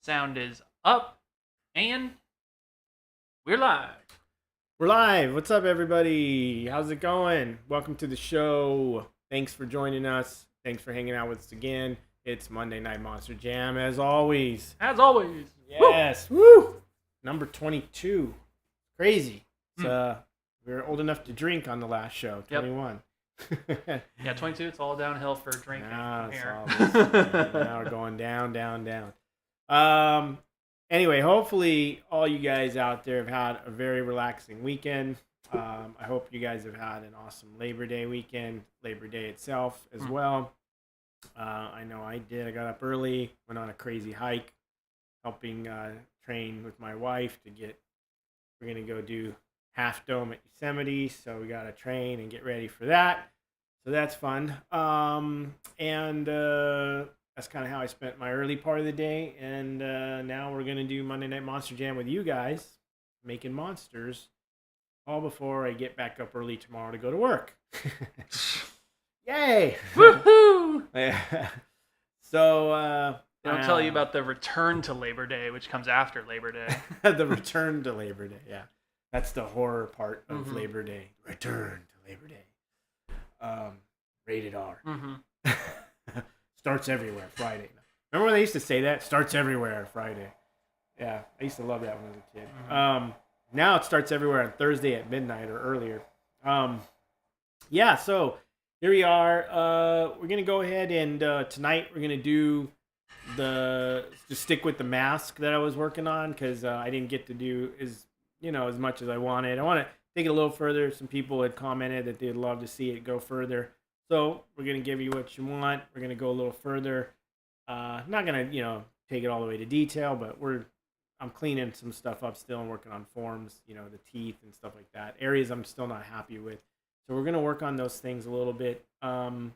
Sound is up, and we're live. We're live. What's up, everybody? How's it going? Welcome to the show. Thanks for joining us. Thanks for hanging out with us again. It's Monday Night Monster Jam, as always. As always. Yes. Woo! Number 22. Crazy. It's, we were old enough to drink on the last show, 21. Yeah, 22, it's all downhill for drinking Now, here. now we're going down. Anyway, hopefully all you guys out there have had a very relaxing weekend. I hope you guys have had an awesome Labor Day weekend, Labor Day itself as well. I know I did. I got up early, went on a crazy hike, helping train with my wife we're going to go do Half Dome at Yosemite, so we got to train and get ready for that. So that's fun. That's kind of how I spent my early part of the day. And now we're going to do Monday Night Monster Jam with you guys, making monsters, all before I get back up early tomorrow to go to work. Yay! Woohoo! So, They'll tell you about the return to Labor Day, which comes after Labor Day. the return to Labor Day, yeah. That's the horror part of Labor Day. Return to Labor Day. Rated R. Starts everywhere Friday. Remember when they used to say that? Starts everywhere Friday. Yeah, I used to love that when I was a kid. Now it starts everywhere on Thursday at midnight or earlier. Yeah, so here we are. We're going to go ahead and tonight we're going to do just stick with the mask that I was working on because I didn't get to do as much as I wanted. I want to take it a little further. Some people had commented that they'd love to see it go further. So we're going to give you what you want. We're going to go a little further. Not going to, take it all the way to detail, but I'm cleaning some stuff up still and working on forms, the teeth and stuff like that. Areas I'm still not happy with. So we're going to work on those things a little bit. And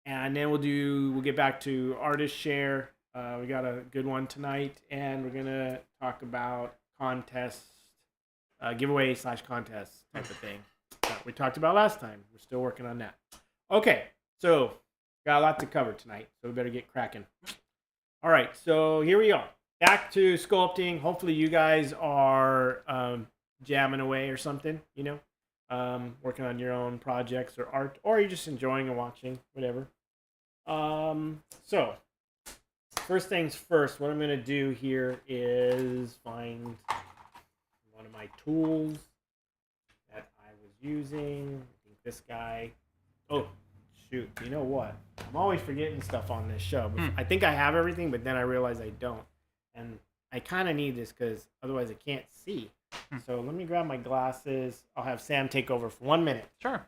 then we'll get back to artist share. We got a good one tonight, and we're going to talk about contests, giveaway/contest type of thing that we talked about last time. We're still working on that. Okay, so got a lot to cover tonight, so we better get cracking. All right, so here we are. Back to sculpting. Hopefully you guys are jamming away or something, working on your own projects or art, or you're just enjoying and watching, whatever. So first things first, what I'm going to do here is find one of my tools that I was using. I think this guy. Oh, shoot. You know what? I'm always forgetting stuff on this show. I think I have everything, but then I realize I don't. And I kind of need this because otherwise I can't see. So let me grab my glasses. I'll have Sam take over for 1 minute. Sure.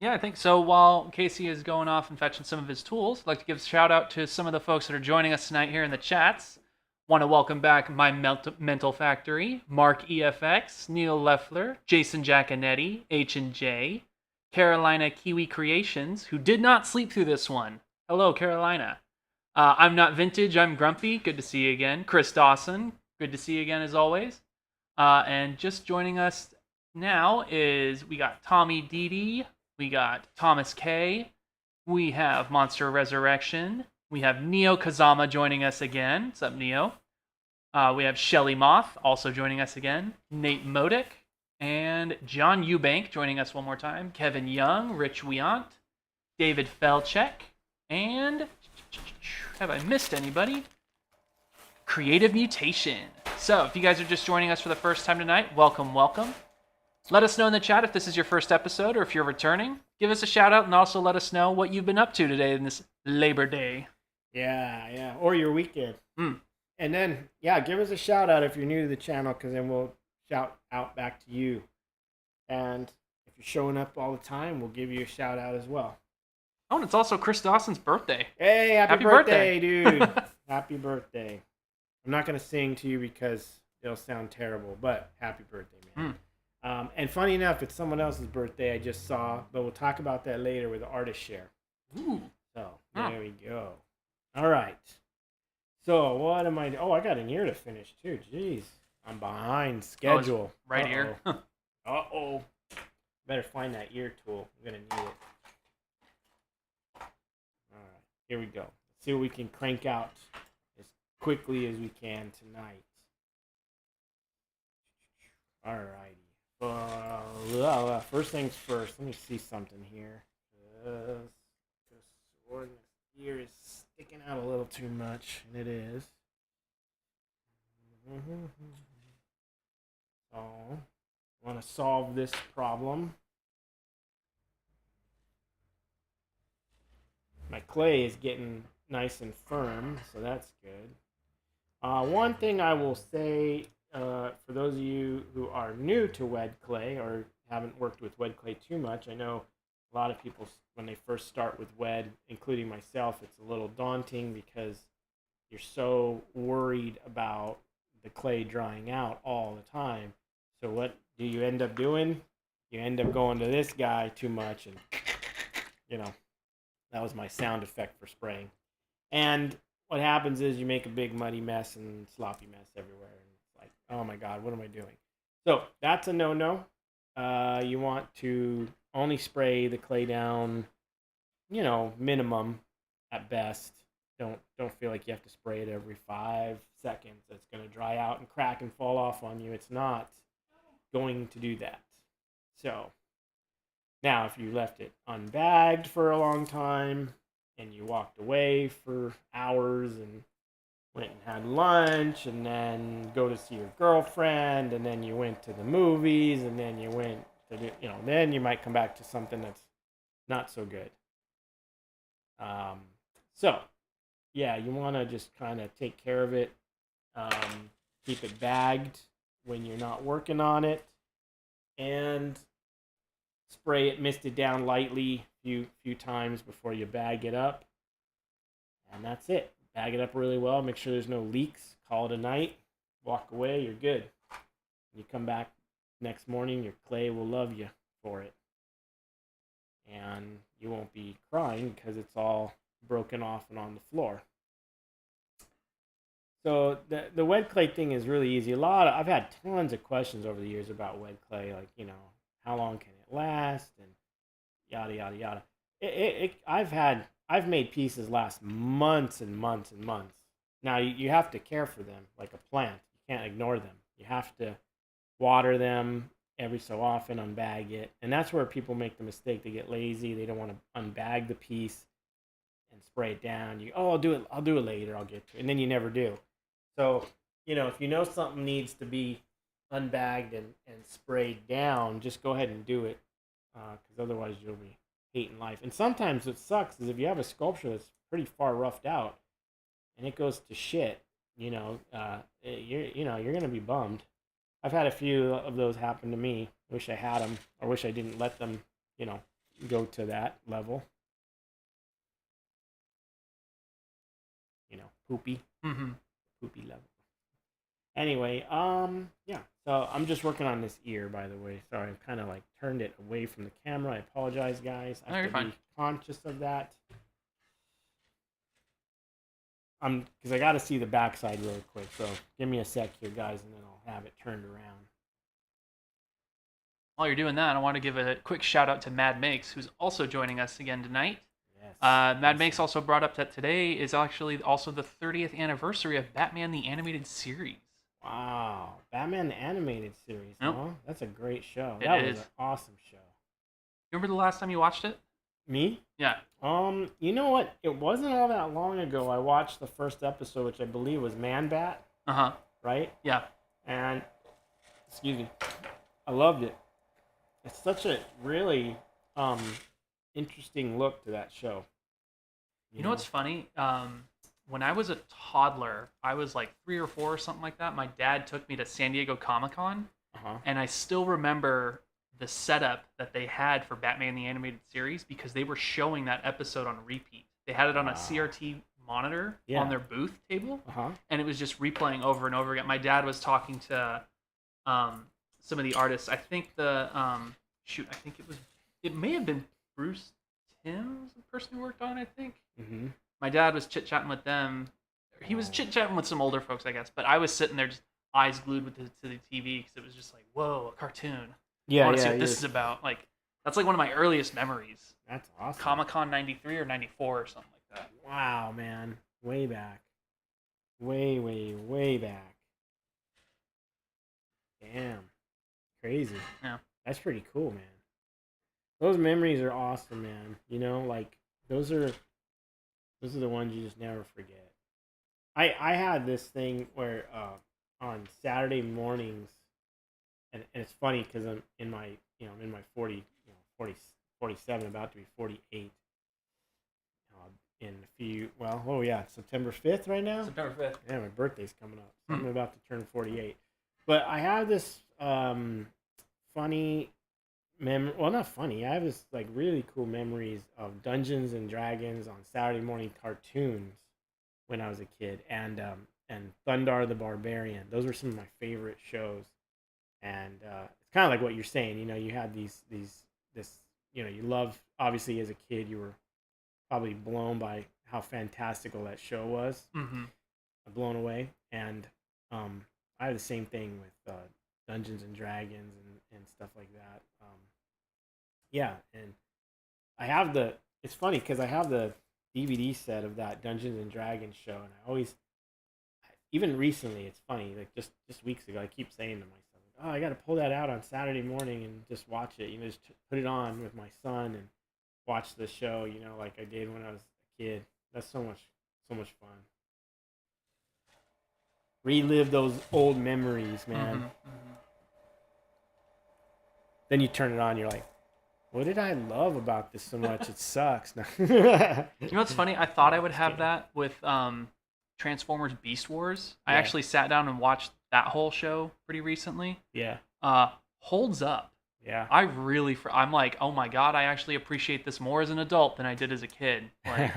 Yeah, I think so. While Casey is going off and fetching some of his tools, I'd like to give a shout out to some of the folks that are joining us tonight here in the chats. Want to welcome back My Mental Factory, Mark EFX, Neil Leffler, Jason Giaconetti, H&J, Carolina Kiwi Creations, who did not sleep through this one. Hello, Carolina. I'm Not Vintage, I'm Grumpy. Good to see you again. Chris Dawson, good to see you again as always. And just joining us now we got Tommy Dede, we got Thomas K, we have Monster Resurrection, we have Neo Kazama joining us again. What's up, Neo? We have Shelly Moth also joining us again, Nate Modick, and John Eubank joining us one more time, Kevin Young, Rich Wiant, David Felchek, and have I missed anybody? Creative Mutation. So if you guys are just joining us for the first time tonight, welcome. Let us know in the chat if this is your first episode or if you're returning. Give us a shout out and also let us know what you've been up to today in this Labor Day. Yeah. Or your weekend. And then, give us a shout out if you're new to the channel because then we'll shout out back to you. And if you're showing up all the time, we'll give you a shout out as well. Oh, and it's also Chris Dawson's birthday. Hey, happy birthday, dude. Happy birthday. I'm not going to sing to you because it'll sound terrible, but happy birthday, man. And funny enough, it's someone else's birthday I just saw, but we'll talk about that later with the artist share. Ooh. So, there we go. All right. So, what am I doing? Oh, I got an ear to finish, too. Jeez. I'm behind schedule. Right here. Uh-oh. Better find that ear tool. I'm going to need it. All right. Here we go. Let's see what we can crank out as quickly as we can tonight. Alrighty. First things first. Let me see something here. This sword here is sticking out a little too much, and it is. So, I want to solve this problem. My clay is getting nice and firm, so that's good. One thing I will say, for those of you who are new to wet clay or haven't worked with wet clay too much, I know a lot of people, when they first start with wet, including myself, it's a little daunting because you're so worried about the clay drying out all the time. So what do you end up doing? You end up going to this guy too much, and that was my sound effect for spraying. And what happens is you make a big muddy mess and sloppy mess everywhere. And it's like, oh my God, what am I doing? So that's a no-no. You want to only spray the clay down, minimum at best. Don't feel like you have to spray it every 5 seconds. It's going to dry out and crack and fall off on you. It's not going to do that. So now if you left it unbagged for a long time and you walked away for hours and went and had lunch and then go to see your girlfriend and then you went to the movies and then you went to then you might come back to something that's not so good. So yeah, you want to just kind of take care of it. Keep it bagged when you're not working on it, and spray it, mist it down lightly a few times before you bag it up. And that's it. Bag it up really well. Make sure there's no leaks. Call it a night. Walk away. You're good. You come back next morning, your clay will love you for it. And you won't be crying because it's all broken off and on the floor. So the wet clay thing is really easy. I've had tons of questions over the years about wet clay, like, how long can it last and yada yada yada. I've made pieces last months and months and months. Now you have to care for them like a plant. You can't ignore them. You have to water them every so often, unbag it, and that's where people make the mistake. They get lazy. They don't want to unbag the piece and spray it down. I'll do it later. I'll get to it, and then you never do. So if you know something needs to be unbagged and sprayed down, just go ahead and do it, because otherwise you'll be hating life. And sometimes what sucks is if you have a sculpture that's pretty far roughed out and it goes to shit, you're gonna be bummed. I've had a few of those happen to me. Wish I had them, or wish I didn't let them, go to that level. Poopy. Mm-hmm. Poopy level. Anyway, yeah. So I'm just working on this ear, by the way. Sorry, I kind of turned it away from the camera. I apologize, guys. I have to be conscious of that. Because I got to see the backside really quick. So give me a sec here, guys, and then I'll have it turned around. While you're doing that, I want to give a quick shout out to Mad Makes, who's also joining us again tonight. Yes. Mad Makes also brought up that today is actually also the 30th anniversary of Batman the Animated Series. Wow. Batman the Animated Series, Yep. huh? That's a great show. It That is. was an awesome show. You remember the last time you watched it? Me? Yeah. You know what? It wasn't all that long ago I watched the first episode, which I believe was Man Bat. Uh-huh. Right? Yeah. And, excuse me, I loved it. It's such a really interesting look to that show. You know what's funny? When I was a toddler, I was like 3 or 4 or something like that. My dad took me to San Diego Comic-Con, and I still remember the setup that they had for Batman the Animated Series because they were showing that episode on repeat. They had it on a CRT monitor on their booth table, and it was just replaying over and over again. My dad was talking to some of the artists. I think it may have been Bruce Timm's the person who worked on it, I think. Mm-hmm. My dad was chit-chatting with them. He was chit-chatting with some older folks, I guess, but I was sitting there just eyes glued to the TV because it was just like, whoa, a cartoon. Yeah, I want to see what this is about. That's like one of my earliest memories. That's awesome. Comic-Con 93 or 94 or something like that. Wow, man. Way back. way, way, way back. Damn, crazy. Yeah. That's pretty cool, man. Those memories are awesome, man. You know, like those are the ones you just never forget. I had this thing where on Saturday mornings, and it's funny because I'm in my I'm in my 47, about to be 48 in a few. Well, oh yeah, September 5th right now. September 5th. Yeah, my birthday's coming up. So I'm about to turn 48. But I have this funny well, not funny. I have this like really cool memories of Dungeons and Dragons on Saturday morning cartoons when I was a kid, and Thundar the Barbarian. Those were some of my favorite shows, and it's kind of like what you're saying. You know, you had this. You love, obviously as a kid, you were probably blown by how fantastical that show was, blown away, and I have the same thing with Dungeons and Dragons and stuff like that. Yeah, and I have it's funny because I have the DVD set of that Dungeons and Dragons show, and I always, even recently, it's funny, like just weeks ago, I keep saying to myself, oh, I got to pull that out on Saturday morning and just watch it, just put it on with my son and watch the show, like I did when I was a kid. That's so much fun. Relive those old memories, man. Then you turn it on, you're like, what did I love about this so much? It sucks. You know what's funny? I thought I would have that with Transformers Beast Wars. I actually sat down and watched that whole show pretty recently. Yeah. Holds up. Yeah. I'm like, oh my god, I actually appreciate this more as an adult than I did as a kid. Like,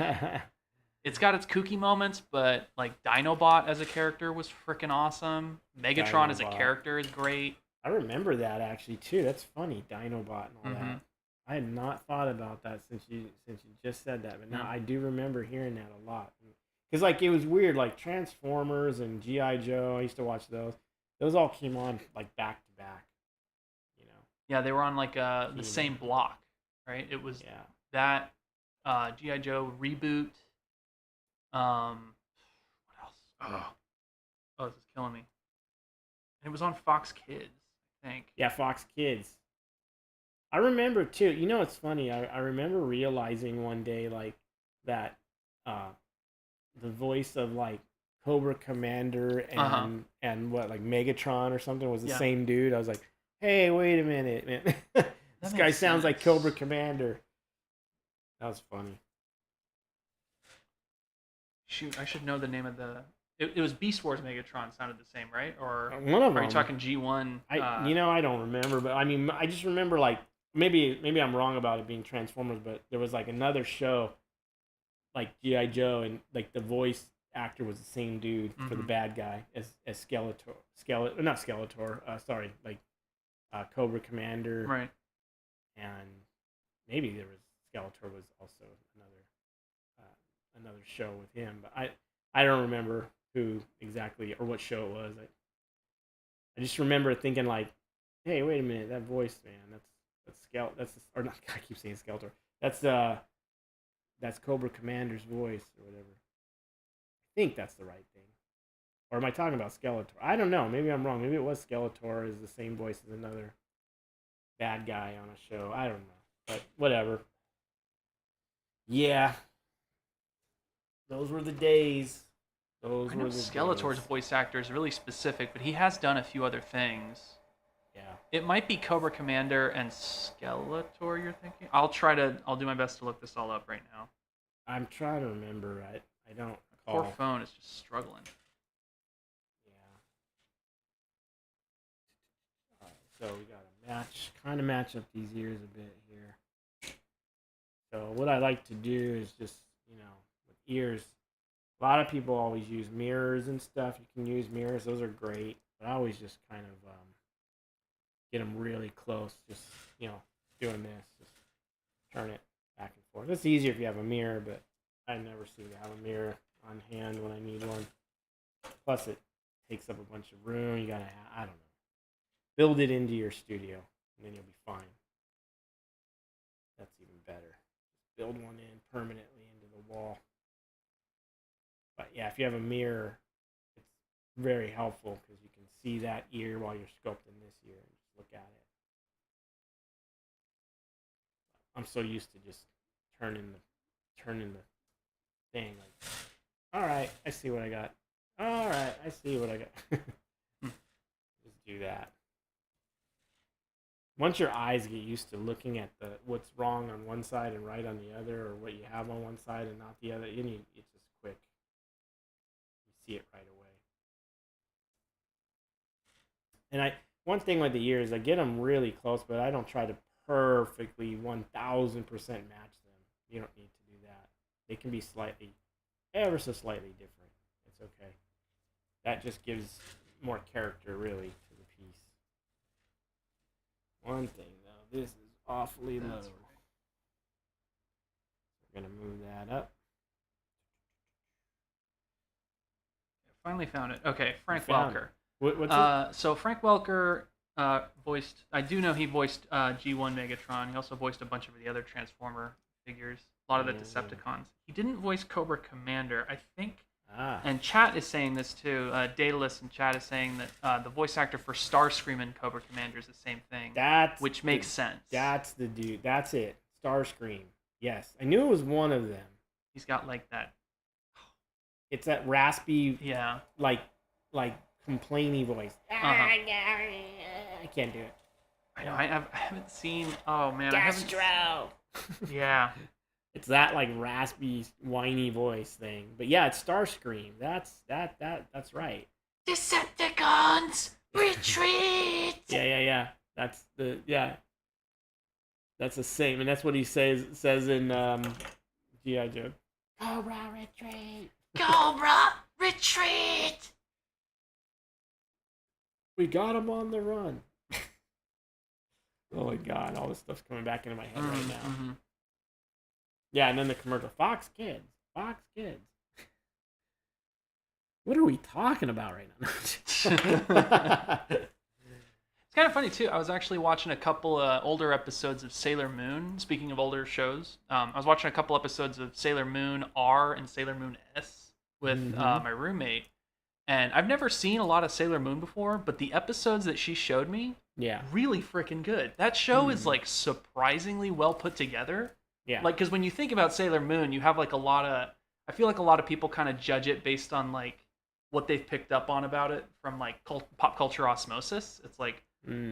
it's got its kooky moments, but like Dinobot as a character was freaking awesome. Megatron as a character is great. I remember that actually too. That's funny, Dinobot and all that. I had not thought about that since you just said that, but now I do remember hearing that a lot. Because like it was weird, like Transformers and G.I. Joe. I used to watch those. Those all came on like back to back. Yeah, they were on like the same block, right? It was that G.I. Joe reboot. What else? Oh, this is killing me. It was on Fox Kids, I think. Yeah, Fox Kids. I remember too. It's funny. I remember realizing one day like that the voice of like Cobra Commander and what, like Megatron or something was the same dude. I was like, hey, wait a minute, man. This guy sounds like Cobra Commander. That was funny. Shoot, I should know the name of the. It was Beast Wars Megatron sounded the same, right? Or one of them. Are you talking G1? I don't remember, but I mean, I just remember like maybe I'm wrong about it being Transformers, but there was like another show, like G.I. Joe, and like the voice actor was the same dude for the bad guy as Skeletor. Not Skeletor. Sorry, like Cobra Commander. Right. And maybe there was Skeletor was also another show with him, but I don't remember who exactly or what show it was. I just remember thinking like, hey, wait a minute, that voice, man, that's or not. I keep saying Skeletor. That's Cobra Commander's voice or whatever. I think that's the right thing. Or am I talking about Skeletor? I don't know. Maybe I'm wrong. Maybe it was Skeletor is the same voice as another bad guy on a show. I don't know. But whatever. Yeah. Those were the days. I know Skeletor's voice actor is really specific, but he has done a few other things. Yeah. It might be Cobra Commander and Skeletor you're thinking? I'll do my best to look this all up right now. I'm trying to remember. I don't recall. Poor phone is just struggling. Yeah. Alright, so we gotta match up these years a bit here. So what I like to do is just, with ears, a lot of people always use mirrors and stuff. You can use mirrors. Those are great. But I always just kind of get them really close. Just, doing this. Just turn it back and forth. It's easier if you have a mirror, but I never seem to have a mirror on hand when I need one. Plus, it takes up a bunch of room. You gotta, I don't know. Build it into your studio, and then you'll be fine. That's even better. Build one in permanently into the wall. But yeah, if you have a mirror, very helpful because you can see that ear while you're sculpting this ear and just look at it. I'm so used to just turning the thing. Like, all right, I see what I got. All right, I see what I got. Just do that. Once your eyes get used to looking at what's wrong on one side and right on the other, or what you have on one side and not the other, it's just quick. You see it right away. And one thing with the ears, I get them really close, but I don't try to perfectly 1000% match them. You don't need to do that. They can be ever so slightly different. It's okay. That just gives more character, really, to the piece. One thing, though, this is awfully low. Right. We're going to move that up. Finally found it. Okay, Frank Welker. What's so Frank Welker voiced. I do know he voiced G1 Megatron. He also voiced a bunch of the other Transformer figures. A lot of the Decepticons. He didn't voice Cobra Commander, I think. And chat is saying this too. Daedalus in chat is saying that the voice actor for Starscream and Cobra Commander is the same thing. Which makes sense. That's the dude. That's it. Starscream. Yes, I knew it was one of them. He's got like that. It's that raspy, yeah, like complainy voice. I can't do it. I know. I haven't seen. Oh man, Gastro. Yeah. It's that like raspy, whiny voice thing. But yeah, it's Starscream. That's right. Decepticons retreat. Yeah. That's the same, and that's what he says in G.I. Joe. Cobra retreat. Cobra retreat. We got him on the run. Oh my god, all this stuff's coming back into my head right now. Mm-hmm. Yeah, and then the commercial. Fox Kids. What are we talking about right now? It's kind of funny too. I was actually watching a couple older episodes of Sailor Moon. Speaking of older shows, I was watching a couple episodes of Sailor Moon R and Sailor Moon S with my roommate. And I've never seen a lot of Sailor Moon before, but the episodes that she showed me, really freaking good. That show is like surprisingly well put together. Yeah. Like, because when you think about Sailor Moon, you have like I feel like a lot of people kind of judge it based on like what they've picked up on about it from like pop culture osmosis. It's like,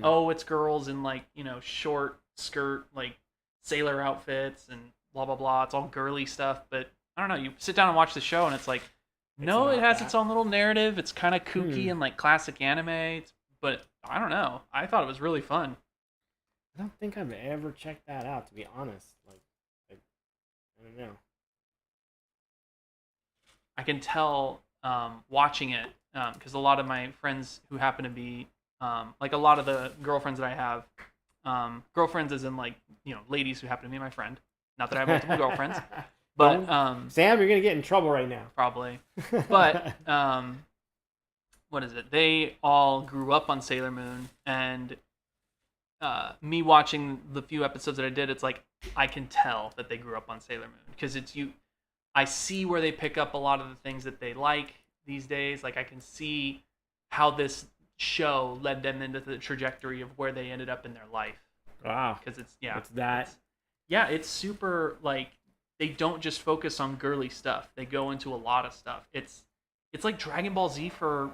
oh, it's girls in like, short skirt, like sailor outfits and blah, blah, blah. It's all girly stuff. But I don't know. You sit down and watch the show and it's like, no, it has its own little narrative. It's kind of kooky and like classic anime. But I don't know. I thought it was really fun. I don't think I've ever checked that out, to be honest. I don't know. I can tell watching it because a lot of my friends who happen to be like a lot of the girlfriends that I have, girlfriends as in like ladies who happen to be my friend. Not that I have multiple girlfriends, but Sam, you're gonna get in trouble right now. Probably. But what is it? They all grew up on Sailor Moon, and me watching the few episodes that I did, it's like I can tell that they grew up on Sailor Moon because I see where they pick up a lot of the things that they like these days. Like I can see how this show led them into the trajectory of where they ended up in their life. Wow. Because it's super like they don't just focus on girly stuff. They go into a lot of stuff. It's like Dragon Ball Z for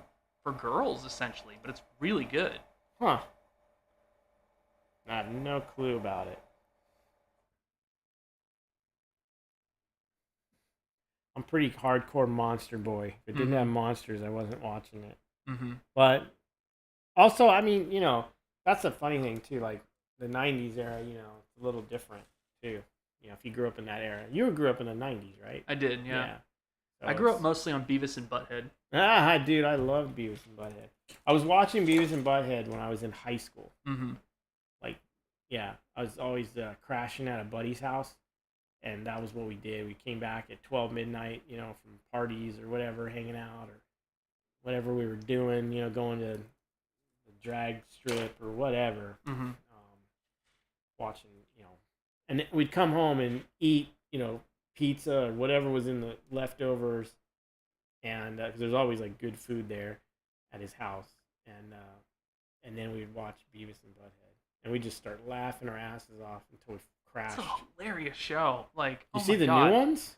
girls essentially, but it's really good. Huh. I have no clue about it. I'm pretty hardcore monster boy. If it didn't have monsters, I wasn't watching it. But also, I mean, that's a funny thing too. Like the '90s era, it's a little different too. If you grew up in that era, you grew up in the '90s, right? I did, yeah. So I grew up mostly on Beavis and Butthead. Dude, I loved Beavis and Butthead. I was watching Beavis and Butthead when I was in high school. I was always crashing at a buddy's house, and that was what we did. We came back at 12 midnight, from parties or whatever, hanging out or whatever we were doing, going to the drag strip or whatever, watching, and we'd come home and eat, pizza or whatever was in the leftovers, and 'cause there's always like good food there, at his house, and then we'd watch Beavis and Butthead, and we'd just start laughing our asses off until we crashed. It's a hilarious show. Like, You oh see my the God. new ones?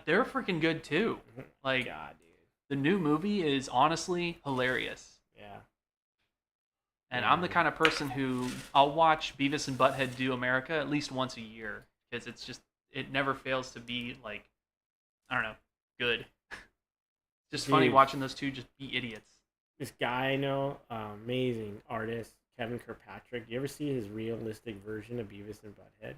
They're freaking good too. Like, God, dude. the new movie is honestly hilarious. Yeah. And I'm the kind of person who I'll watch Beavis and Butthead Do America at least once a year because it's just it never fails to be like, I don't know, good. Just funny Dude. watching those two just be idiots. This guy I know, amazing artist, Kevin Kirkpatrick. You ever see his realistic version of Beavis and Butthead?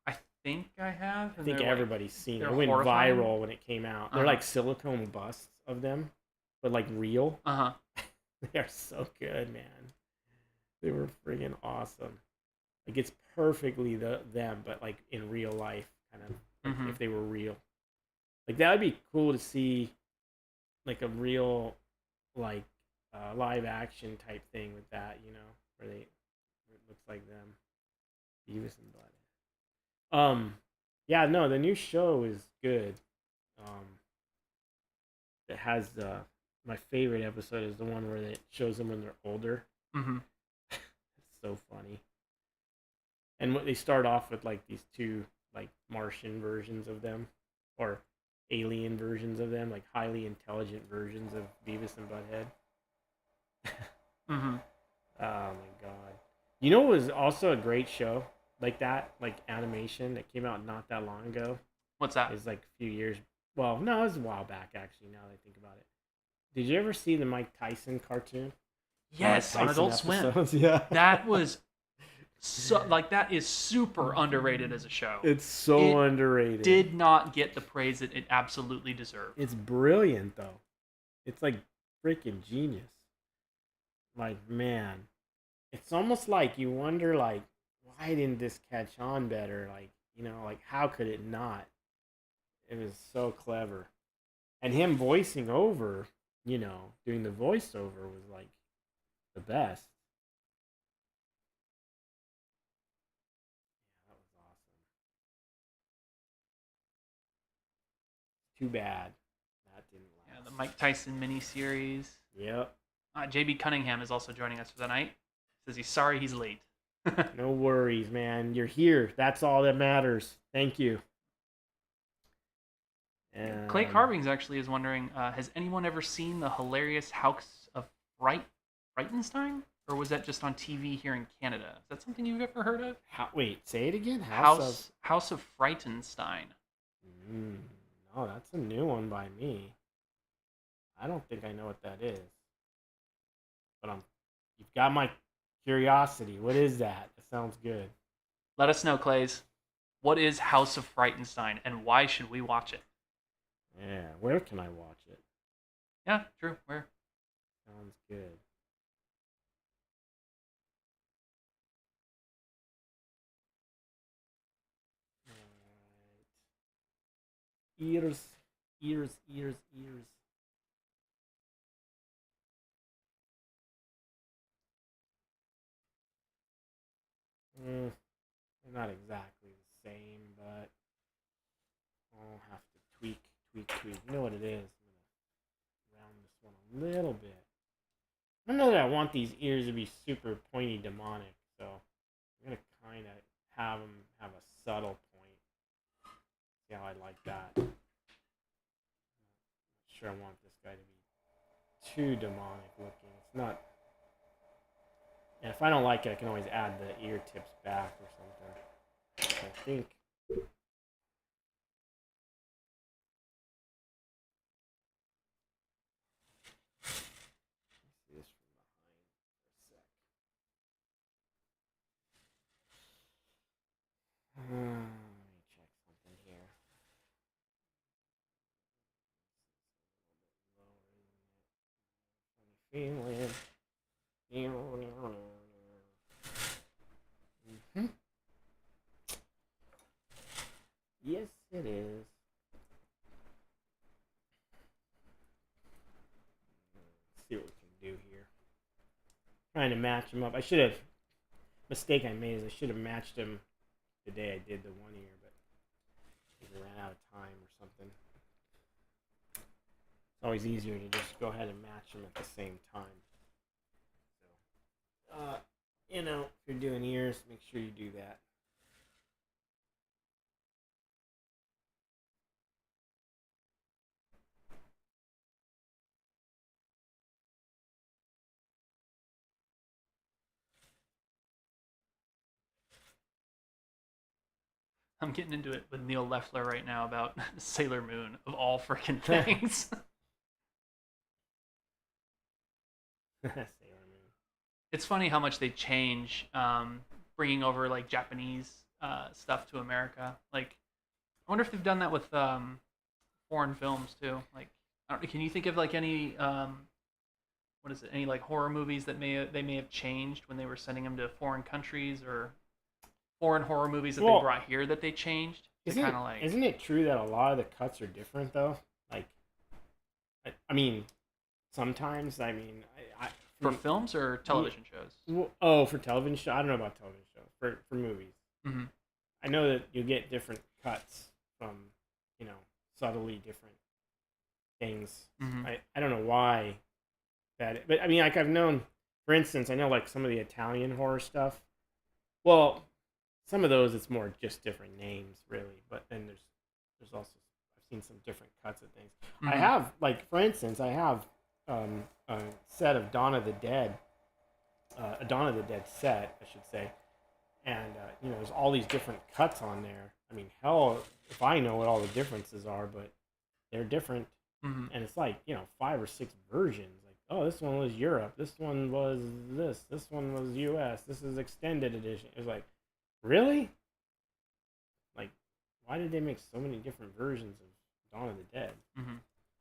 I think I have. I think everybody's seen it. they're It went horrifying. viral when it came out. They're Uh-huh. like silicone busts of them, but like real. Uh huh. They are so good, man. They were friggin' awesome. Like it's perfectly them, but like in real life, kind of like Mhm. if they were real. Like that would be cool to see, like a real, like live action type thing with that, you know, where it looks like them, Beavis and Butthead. Yeah, no, the new show is good. It has my favorite episode is the one where it shows them when they're older. Mhm. It's so funny. And what they start off with like these two like Martian versions of them, or alien versions of them, like highly intelligent versions of Beavis and Butthead. Mhm. Oh my god! You know what was also a great show like that, like animation that came out not that long ago. What's that? It's like a few years. Well, no, it was a while back actually. Now that I think about it, did you ever see the Mike Tyson cartoon? Yes, on Adult Swim. Yeah, That was so like that is super underrated as a show. it's so It underrated. Did not get the praise that it absolutely deserved. It's brilliant though. It's like freaking genius. Like man, it's almost like you wonder like why didn't this catch on better? Like you know like how could it not? It was so clever, and him voicing over, you know, doing the voiceover was like the best. Yeah, that was awesome. Too bad that didn't Yeah, last. the Mike Tyson miniseries. Yep. JB Cunningham is also joining us for the night. Says he's sorry he's late. No worries, man. You're here. That's all that matters. Thank you. Clay Carvings actually is wondering, has anyone ever seen the hilarious House of Frightenstein? Or was that just on TV here in Canada? Is that something you've ever heard of? Wait, say it again. House of Frightenstein. No, that's a new one by me. I don't think I know what that is. But you've got my curiosity. What is that? That sounds good. Let us know, Clays. What is House of Frightenstein and why should we watch it? Yeah, where can I watch it? Yeah, true. Where? Sounds good. Alright. Ears. They're not exactly the same, but I'll have to tweak. You know what it is? I'm gonna round this one a little bit. I don't know that I want these ears to be super pointy demonic, so I'm gonna kind of have them have a subtle point. See how I like that. I'm not sure I want this guy to be too demonic looking. It's not. And if I don't like it, I can always add the ear tips back or something. I think. Let's see this from behind for a sec. Let me check something here. Funny feeling. Yes, it is. Let's see what we can do here. Trying to match them up. I should have. Mistake I made is I should have matched them the day I did the one ear, but I ran out of time or something. always easier to just go ahead and match them at the same time. So, you know, if you're doing ears, make sure you do that. I'm getting into it with Neil Leffler right now about Sailor Moon, of all freaking things. Sailor Moon. It's funny how much they change, bringing over like Japanese stuff to America. Like, I wonder if they've done that with foreign films too. Like, can you think of like any what is it? Any like horror movies that they may have changed when they were sending them to foreign countries, or foreign horror movies that they brought here that they changed? Isn't it true that a lot of the cuts are different though? Like, I mean, sometimes for films or television shows? Oh, for television show, I don't know about television shows. For movies, Mm-hmm. I know that you get different cuts from, you know, subtly different things. Mm-hmm. I don't know why that, but I mean, like I've known, for instance, I know like some of the Italian horror stuff. Well, some of those it's more just different names, really. But then there's also, I've seen some different cuts of things. Mm-hmm. I have, like, for instance, I have a set of Dawn of the Dead, a Dawn of the Dead set, I should say. And, you know, there's all these different cuts on there. I mean, hell, if I know what all the differences are, but they're different. Mm-hmm. And it's like, you know, 5 or 6 versions. Like, oh, this one was Europe. This one was this one was US. This is extended edition. It was like, really? Like, why did they make so many different versions of Dawn of the Dead? Mm-hmm.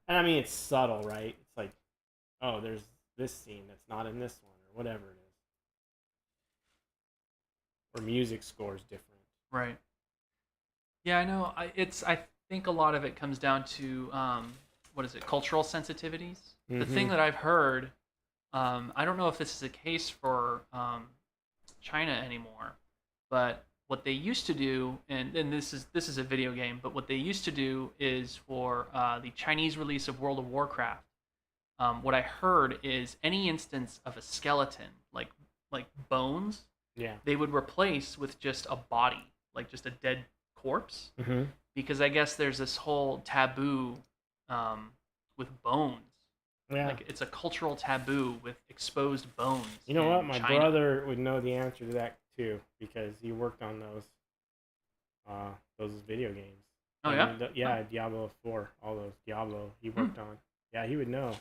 And I mean, it's subtle, right? It's like, oh, there's this scene that's not in this one, or whatever it is. Or music score's different. Right. Yeah, I know. I think a lot of it comes down to what is it? Cultural sensitivities. Mm-hmm. The thing that I've heard, I don't know if this is the case for China anymore, but what they used to do, and this is a video game, but what they used to do is for the Chinese release of World of Warcraft. What I heard is any instance of a skeleton, like bones, Yeah. they would replace with just a body, like just a dead corpse, Mm-hmm. because I guess there's this whole taboo with bones. Yeah. Like, it's a cultural taboo with exposed bones. You know what? in My China. brother would know the answer to that too, because he worked on those video games. Oh, yeah? Yeah, Diablo 4, all those Diablo he worked on. Yeah, he would know.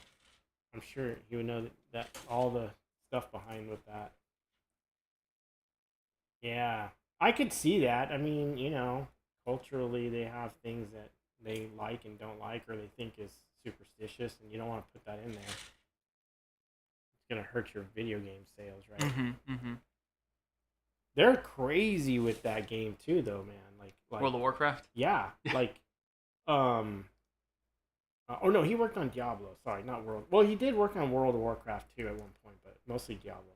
I'm sure he would know that all the stuff behind with that. Yeah, I could see that. I mean, you know, culturally they have things that they like and don't like, or they think is superstitious, and you don't want to put that in there. It's gonna hurt your video game sales, right? Mm-hmm, mm-hmm. They're crazy with that game too, though, man. Like World of Warcraft? yeah, like, oh no, he worked on Diablo. Sorry, not World. Well, he did work on World of Warcraft too at one point, but mostly Diablo.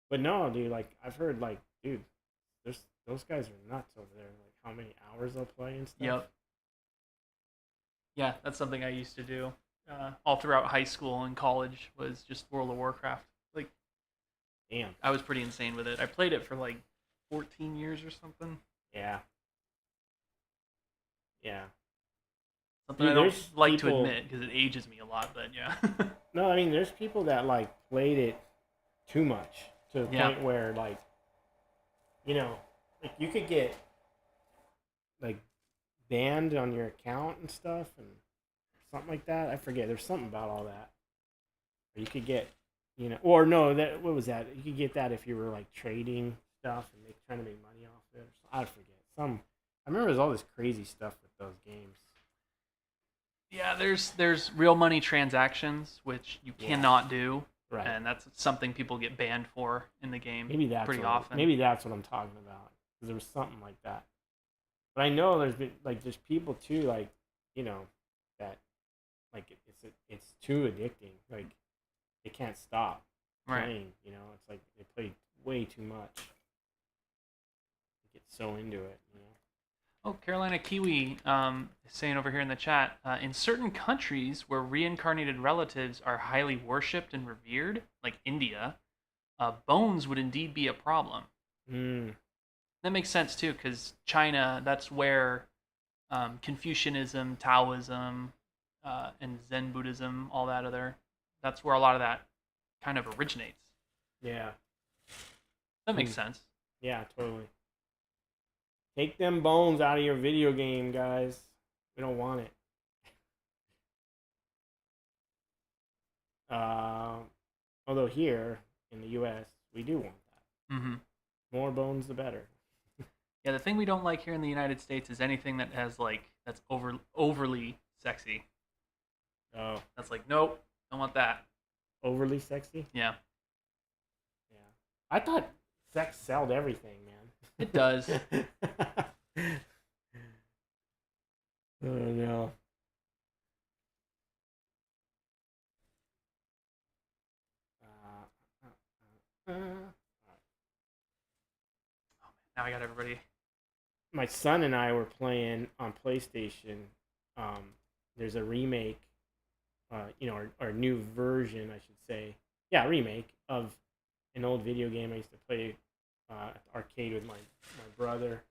But no, dude, like I've heard, like, dude, those guys are nuts over there. Like how many hours they'll play and stuff. Yep. Yeah, that's something I used to do all throughout high school and college, was just World of Warcraft. Like, Damn. I was pretty insane with it. I played it for like 14 years or something. Yeah. Yeah. Something Dude, I there's don't like to people- admit because it ages me a lot, but yeah. No, I mean, there's people that like played it too much to the Yeah. point where, like, you know, like you could get like banned on your account and stuff, and something like that. I forget. There's something about all that. Or you could get, you know, or no, that what was that? You could get that if you were like trading stuff and trying to make money off it. I forget. I remember there's all this crazy stuff with those games. Yeah, there's real money transactions, which you Yeah. cannot do, Right. and that's something people get banned for in the game Maybe that's pretty what, often. Maybe that's what I'm talking about. 'Cause there was something like that. But I know there's been like there's people too, like, you know, that like it's too addicting. Like they can't stop Right. playing. You know, it's like they play way too much. They get so into it. You know. Oh, Carolina Kiwi is saying over here in the chat, in certain countries where reincarnated relatives are highly worshipped and revered, like India, bones would indeed be a problem. Mm. That makes sense too, because China, that's where Confucianism, Taoism, and Zen Buddhism, all that other, that's where a lot of that kind of originates. Yeah. That makes sense. Yeah, totally. Take them bones out of your video game, guys. We don't want it. Although here in the U.S., we do want that. Mm-hmm. More bones, the better. Yeah, the thing we don't like here in the United States is anything that has that's overly sexy. Oh, That's like, nope, don't want that. overly sexy? Yeah. Yeah. I thought sex sold everything, man. It does. Oh no. Now I got everybody. My son and I were playing on PlayStation. There's a remake, or new version, I should say. Yeah, remake of an old video game I used to play at the arcade with my brother.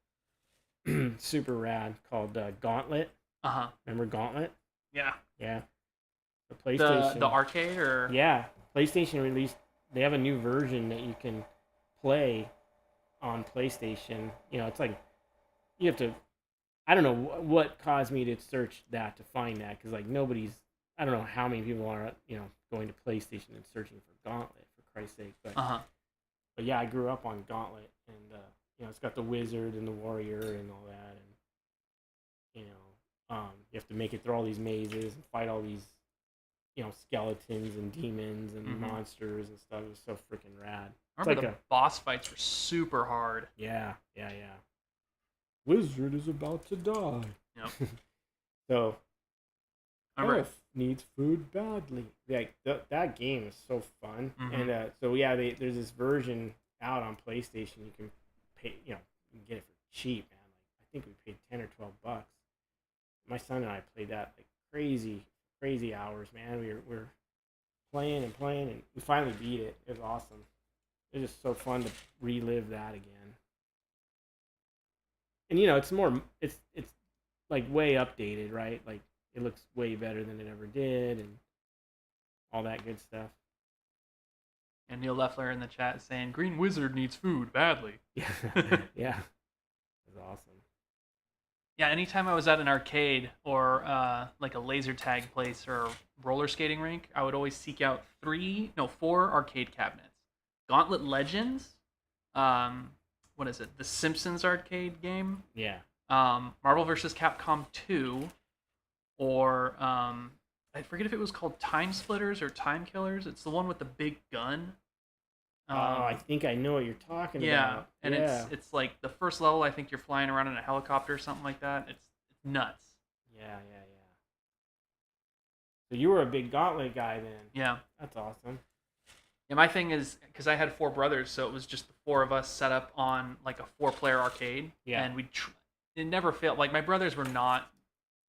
Super rad, called Gauntlet. Uh-huh. Remember Gauntlet? Yeah. Yeah. The PlayStation. The arcade or Yeah, PlayStation released. They have a new version that you can play on PlayStation. It's like you have to. I don't know what caused me to search that to find that, because nobody's. I don't know how many people are going to PlayStation and searching for Gauntlet, for Christ's sake. But yeah, I grew up on Gauntlet, and it's got the wizard and the warrior and all that, and you have to make it through all these mazes and fight all these skeletons and demons and monsters and stuff. It was so freaking rad. I remember the boss fights were super hard. Yeah. Wizard is about to die. Yep. So, Elf needs food badly. That game is so fun. Mm-hmm. And there's this version out on PlayStation. You can pay, you can get it for cheap, man. I think we paid $10 or $12. My son and I played that crazy hours, man. We're playing and we finally beat it. It was awesome. It was just so fun to relive that again. And it's way updated, right? Like it looks way better than it ever did, and all that good stuff. And Neil Leffler in the chat is saying Green Wizard needs food badly. Yeah. Yeah. It was awesome. Yeah, anytime I was at an arcade or like a laser tag place or a roller skating rink, I would always seek out 4 arcade cabinets. Gauntlet Legends, what is it? The Simpsons arcade game. Yeah. Marvel vs. Capcom 2, or I forget if it was called Time Splitters or Time Killers. It's the one with the big gun. I think I know what you're talking about. And it's like the first level. I think you're flying around in a helicopter or something like that. It's nuts. Yeah. So you were a big Gauntlet guy then. Yeah. That's awesome. Yeah, my thing is, because I had 4 brothers, so it was just the 4 of us set up on like a 4-player arcade. Yeah. And it never failed. Like my brothers were not,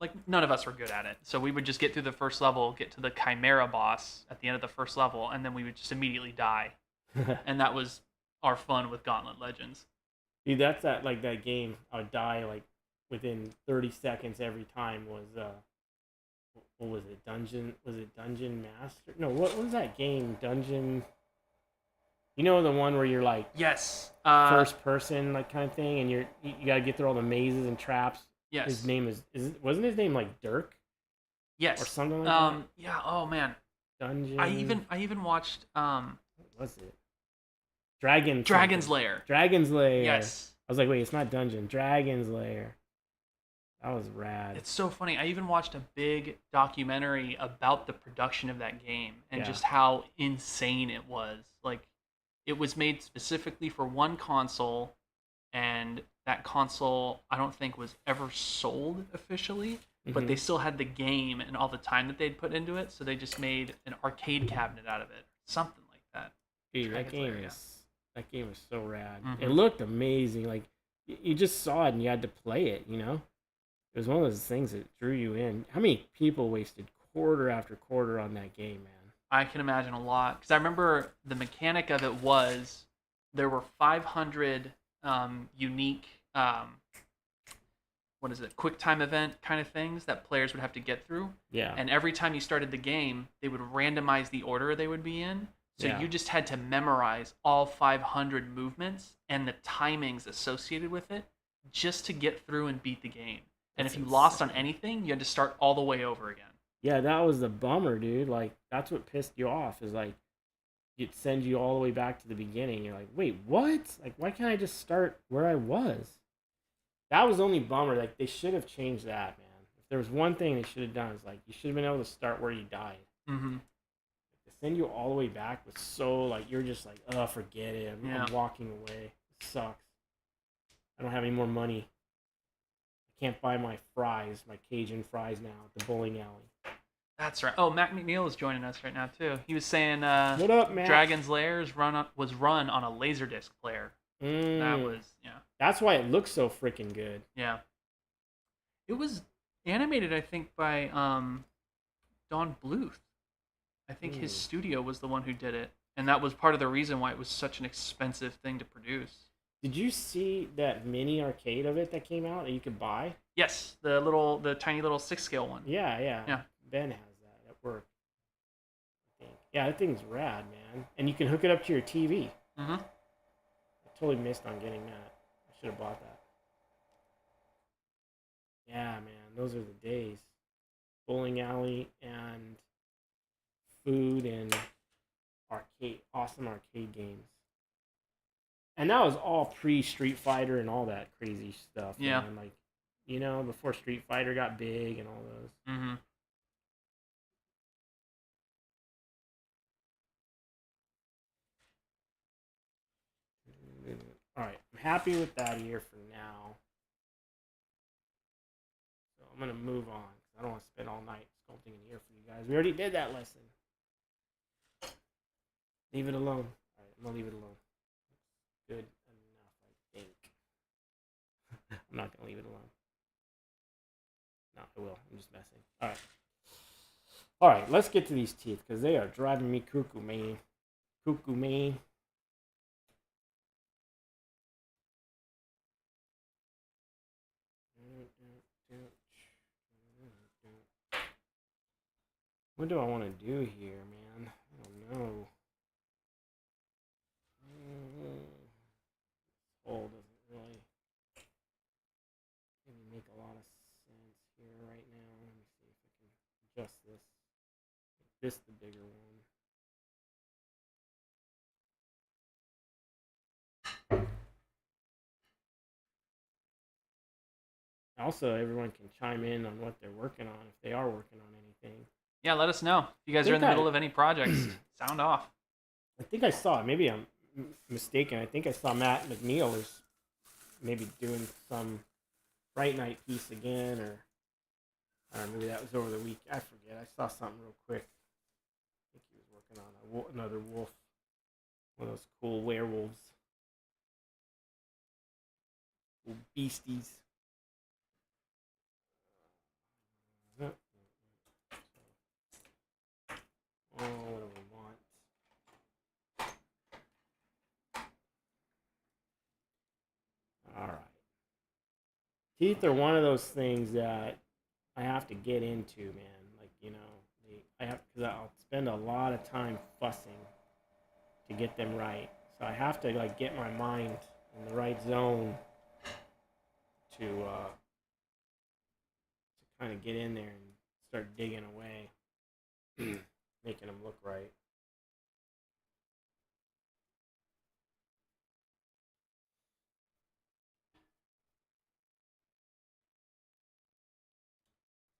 like none of us were good at it. So we would just get through the first level, get to the Chimera boss at the end of the first level, and then we would just immediately die. And that was our fun with Gauntlet Legends. Dude, that's that game. I would die within 30 seconds every time. Was what was it? Dungeon Master? No, what was that game? Dungeon. The one where you're like yes, first person kind of thing, and you gotta get through all the mazes and traps. Yes. His name wasn't his name like Dirk? Yes. Or something like that. Yeah. Oh man. Dungeon. I even watched What was it? Dragon's Lair. Dragon's Lair. Yes. I was like, wait, it's not Dungeon. Dragon's Lair. That was rad. It's so funny. I even watched a big documentary about the production of that game and just how insane it was. Like, it was made specifically for one console, and that console I don't think was ever sold officially, but they still had the game and all the time that they'd put into it, so they just made an arcade cabinet out of it. Something like that. Dude, that game was so rad. Mm-hmm. It looked amazing. Like you just saw it and you had to play it. You know, it was one of those things that drew you in. How many people wasted quarter after quarter on that game, man? I can imagine a lot because I remember the mechanic of it was there were 500 unique what is it, quick time event kind of things that players would have to get through. Yeah. And every time you started the game, they would randomize the order they would be in. So Yeah. you just had to memorize all 500 movements and the timings associated with it just to get through and beat the game. And That's if you lost on insane. anything, you had to start all the way over again. Yeah, that was the bummer, dude. Like, that's what pissed you off. Is like, it sends you all the way back to the beginning. You're like, wait, what? Like, why can't I just start where I was? That was the only bummer. Like, they should have changed that, man. If there was one thing they should have done, is like, you should have been able to start where you died. Mm-hmm. To send you all the way back was so, like, you're just like, oh, forget it. I'm walking away. It sucks. I don't have any more money. I can't buy my fries, my Cajun fries now at the bowling alley. That's right. Oh, Mac McNeil is joining us right now, too. He was saying What up, Mac? Dragon's Lairs was run on a Laserdisc player. That was, yeah. That's why it looks so freaking good. Yeah. It was animated, I think, by Don Bluth. I think his studio was the one who did it. And that was part of the reason why it was such an expensive thing to produce. Did you see that mini arcade of it that came out that you could buy? Yes, the tiny little 6-scale one. Yeah. Ben has that at work, I think. Yeah, that thing's rad, man. And you can hook it up to your TV. Mm-hmm. I totally missed on getting that. I should have bought that. Yeah, man, those are the days. Bowling alley and food and awesome arcade games. And that was all pre-Street Fighter and all that crazy stuff. Yeah. Man. Like, you know, before Street Fighter got big and all those. Mm-hmm. All right, I'm happy with that here for now. So I'm going to move on because I don't want to spend all night sculpting in here for you guys. We already did that lesson. Leave it alone. All right, I'm going to leave it alone. Good enough, I think. I'm not going to leave it alone. No, I will. I'm just messing. All right. All right, let's get to these teeth because they are driving me cuckoo, man. Cuckoo, man. What do I want to do here, man? I don't know. This hole doesn't really make a lot of sense here right now. Let me see if I can adjust this. Make this the bigger one. Also, everyone can chime in on what they're working on if they are working on anything. Yeah, let us know. If you guys are in the middle of any projects, sound off. I think I saw it. Maybe I'm mistaken. I think I saw Matt McNeil is maybe doing some Fright Night piece again, or I don't know, maybe that was over the week. I forget. I saw something real quick. I think he was working on another wolf. One of those cool werewolves. Cool beasties. Oh, what do we want? All right. Teeth are one of those things that I have to get into, man. Like, you know, because I'll spend a lot of time fussing to get them right. So I have to like get my mind in the right zone to kind of get in there and start digging away, making them look right.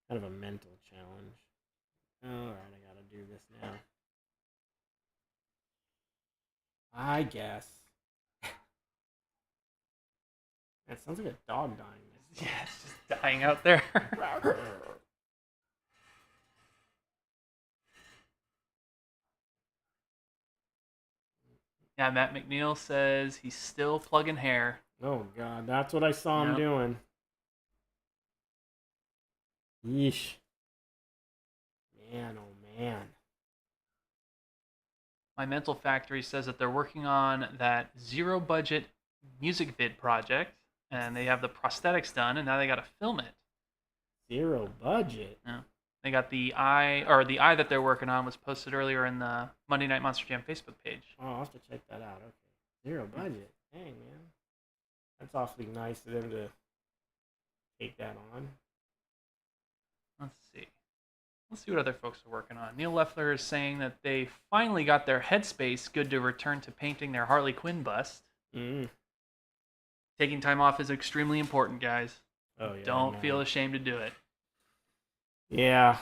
Kind of a mental challenge. All right, I gotta do this now. I guess. That sounds like a dog dying. Yeah, it's just dying out there. Yeah, Matt McNeil says he's still plugging hair. Oh God, that's what I saw him Yep. doing. Yeesh. Man, oh man. My mental factory says that they're working on that zero budget music vid project, and they have the prosthetics done, and now they got to film it. Zero budget. Yeah. They got the eye, or the eye that they're working on was posted earlier in the Monday Night Monster Jam Facebook page. Oh, I'll have to check that out. Okay. Zero budget. Dang, man. That's awfully nice of them to take that on. Let's see. Let's see what other folks are working on. Neil Leffler is saying that they finally got their headspace good to return to painting their Harley Quinn bust. Taking time off is extremely important, guys. Oh, yeah. Don't feel ashamed to do it. Yeah.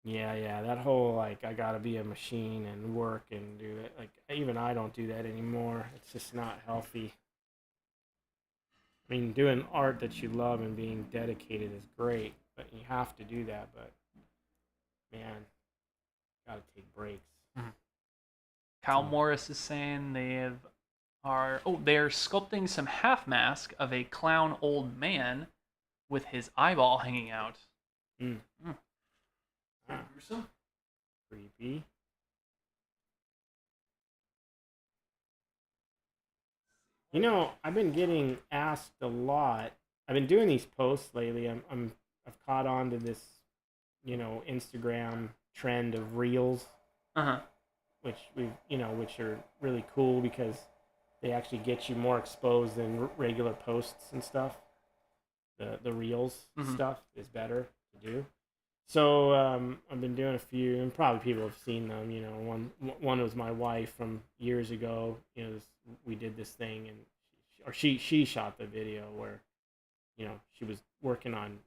Yeah. That whole, like, I gotta be a machine and work and do it. Like, even I don't do that anymore. It's just not healthy. I mean, doing art that you love and being dedicated is great, but you have to do that. But, man, gotta take breaks. Mm-hmm. Kyle Morris is saying they're sculpting some half mask of a clown old man with his eyeball hanging out. Gruesome. Creepy. You know, I've been getting asked a lot. I've been doing these posts lately. I've caught on to this, Instagram trend of reels. Which are really cool because they actually get you more exposed than regular posts and stuff. The reels stuff is better to do. So I've been doing a few, and probably people have seen them. One was my wife from years ago. We did this thing, and she shot the video where, she was working on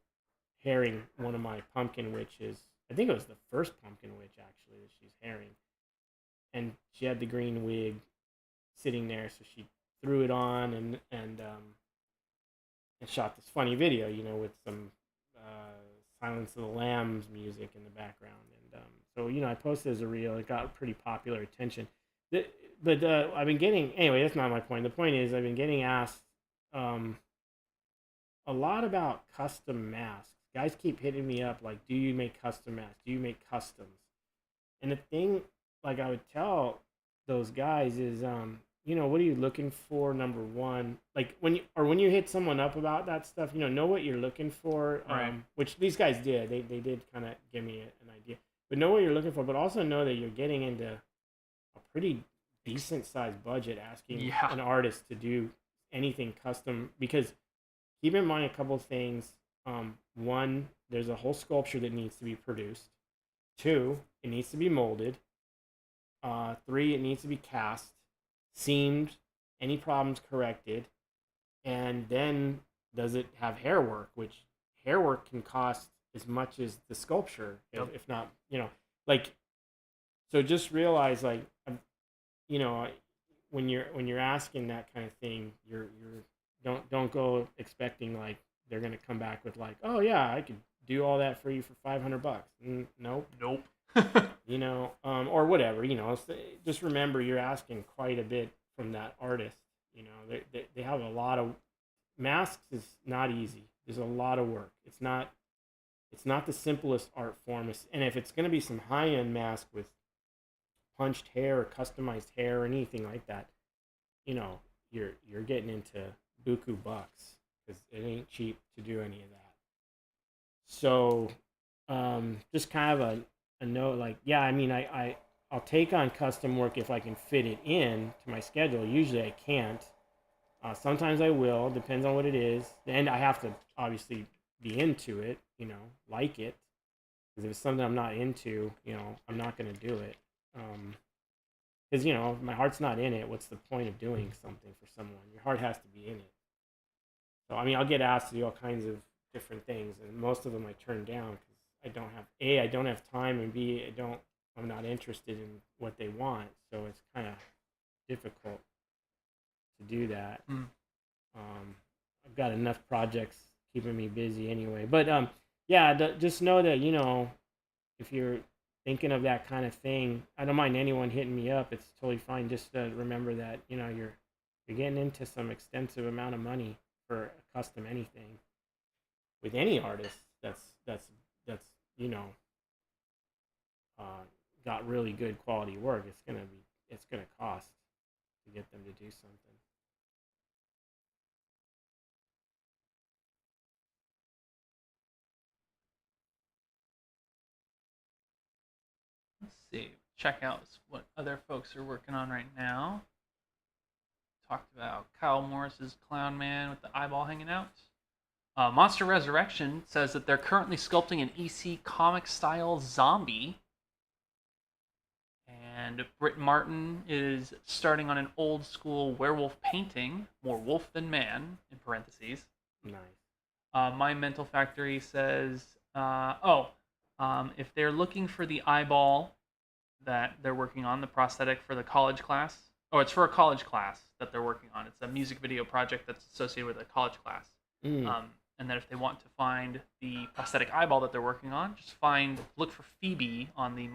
herring one of my pumpkin witches. I think it was the first pumpkin witch actually that she's herring, and she had the green wig sitting there, so she threw it on and shot this funny video, with some Silence of the Lambs music in the background. And so, I posted as a reel. It got pretty popular attention. But I've been getting, anyway, that's not my point. The point is I've been getting asked a lot about custom masks. Guys keep hitting me up like, do you make custom masks? Do you make customs? And the thing, like I would tell those guys is, what are you looking for? Number one, like when you hit someone up about that stuff, know what you're looking for. Right. Which these guys did. They did kind of give me an idea. But know what you're looking for, but also know that you're getting into a pretty decent sized budget asking an artist to do anything custom. Because keep in mind a couple of things. One, there's a whole sculpture that needs to be produced. Two, it needs to be molded. Three, it needs to be cast, seamed, any problems corrected, and then does it have hair work, which hair work can cost as much as the sculpture, if not, so just realize, like, when you're asking that kind of thing, you're don't go expecting like they're gonna come back with like, oh yeah, I could do all that for you for $500. Nope. Or whatever, just remember you're asking quite a bit from that artist. They have a lot of masks. Is not easy. There's a lot of work. It's not the simplest art form. And if it's going to be some high-end mask with punched hair or customized hair or anything like that, you're getting into buku bucks because it ain't cheap to do any of that. So just kind of a note, like, yeah, I mean, I'll take on custom work if I can fit it in to my schedule. Usually I can't. Sometimes I will, depends on what it is. And I have to obviously be into it, like it. Because if it's something I'm not into, I'm not going to do it. Because, if my heart's not in it, what's the point of doing something for someone? Your heart has to be in it. So, I mean, I'll get asked to do all kinds of different things, and most of them I turn down because I don't have time, and B, I'm not interested in what they want, so it's kind of difficult to do that. I've got enough projects keeping me busy anyway, but just know that if you're thinking of that kind of thing, I don't mind anyone hitting me up. It's totally fine. Just remember that you're you're getting into some extensive amount of money for a custom anything with any artist that's you know got really good quality work. It's gonna cost to get them to do something. Let's see. Check out what other folks are working on right now. Talked about Kyle Morris's Clown Man with the eyeball hanging out. Monster Resurrection says that they're currently sculpting an EC comic style zombie. And Britt Martin is starting on an old school werewolf painting, more wolf than man, in parentheses. Nice. My Mental Factory says, if they're looking for the eyeball that they're working on, the prosthetic for the college class. Oh, it's for a college class that they're working on. It's a music video project that's associated with a college class. And then if they want to find the prosthetic eyeball that they're working on, just look for Phoebe on the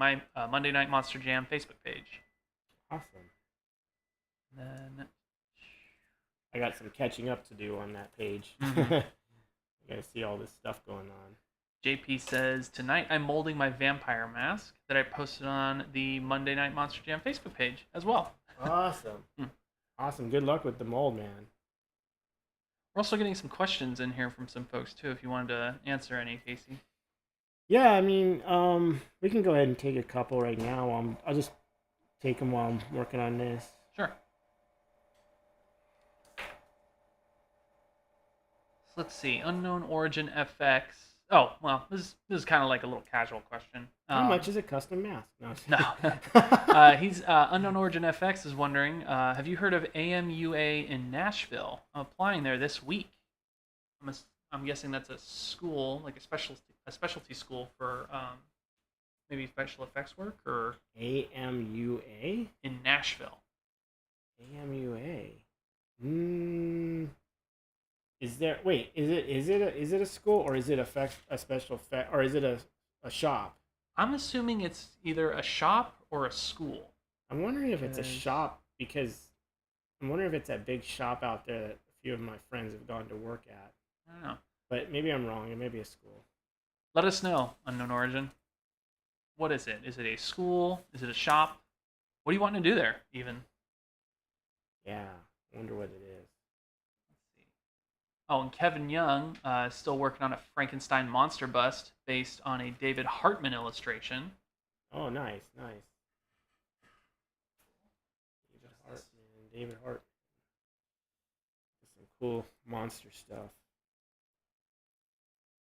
Monday Night Monster Jam Facebook page. Awesome. Then I got some catching up to do on that page. I gotta see all this stuff going on. JP says, tonight I'm molding my vampire mask that I posted on the Monday Night Monster Jam Facebook page as well. Awesome. Awesome. Good luck with the mold, man. We're also getting some questions in here from some folks too, if you wanted to answer any, Casey. Yeah, I mean, we can go ahead and take a couple right now. I'll just take them while I'm working on this. Sure. So let's see. Unknown Origin FX. Oh, well, this is kind of like a little casual question. How much is a custom mask? No. He's Unknown Origin FX is wondering, have you heard of AMUA in Nashville? I'm applying there this week. I'm guessing that's a school, like a specialty school for maybe special effects work, or AMUA in Nashville. AMUA. Is it a school, or is it a special effect, or is it a shop? I'm assuming it's either a shop or a school. I'm wondering if it's a shop, because I'm wondering if it's that big shop out there that a few of my friends have gone to work at. I don't know. But maybe I'm wrong. It may be a school. Let us know, Unknown Origin. What is it? Is it a school? Is it a shop? What do you want to do there, even? Yeah, I wonder what it is. Oh, and Kevin Young is still working on a Frankenstein monster bust based on a David Hartman illustration. Oh, nice. David Hartman. Some cool monster stuff.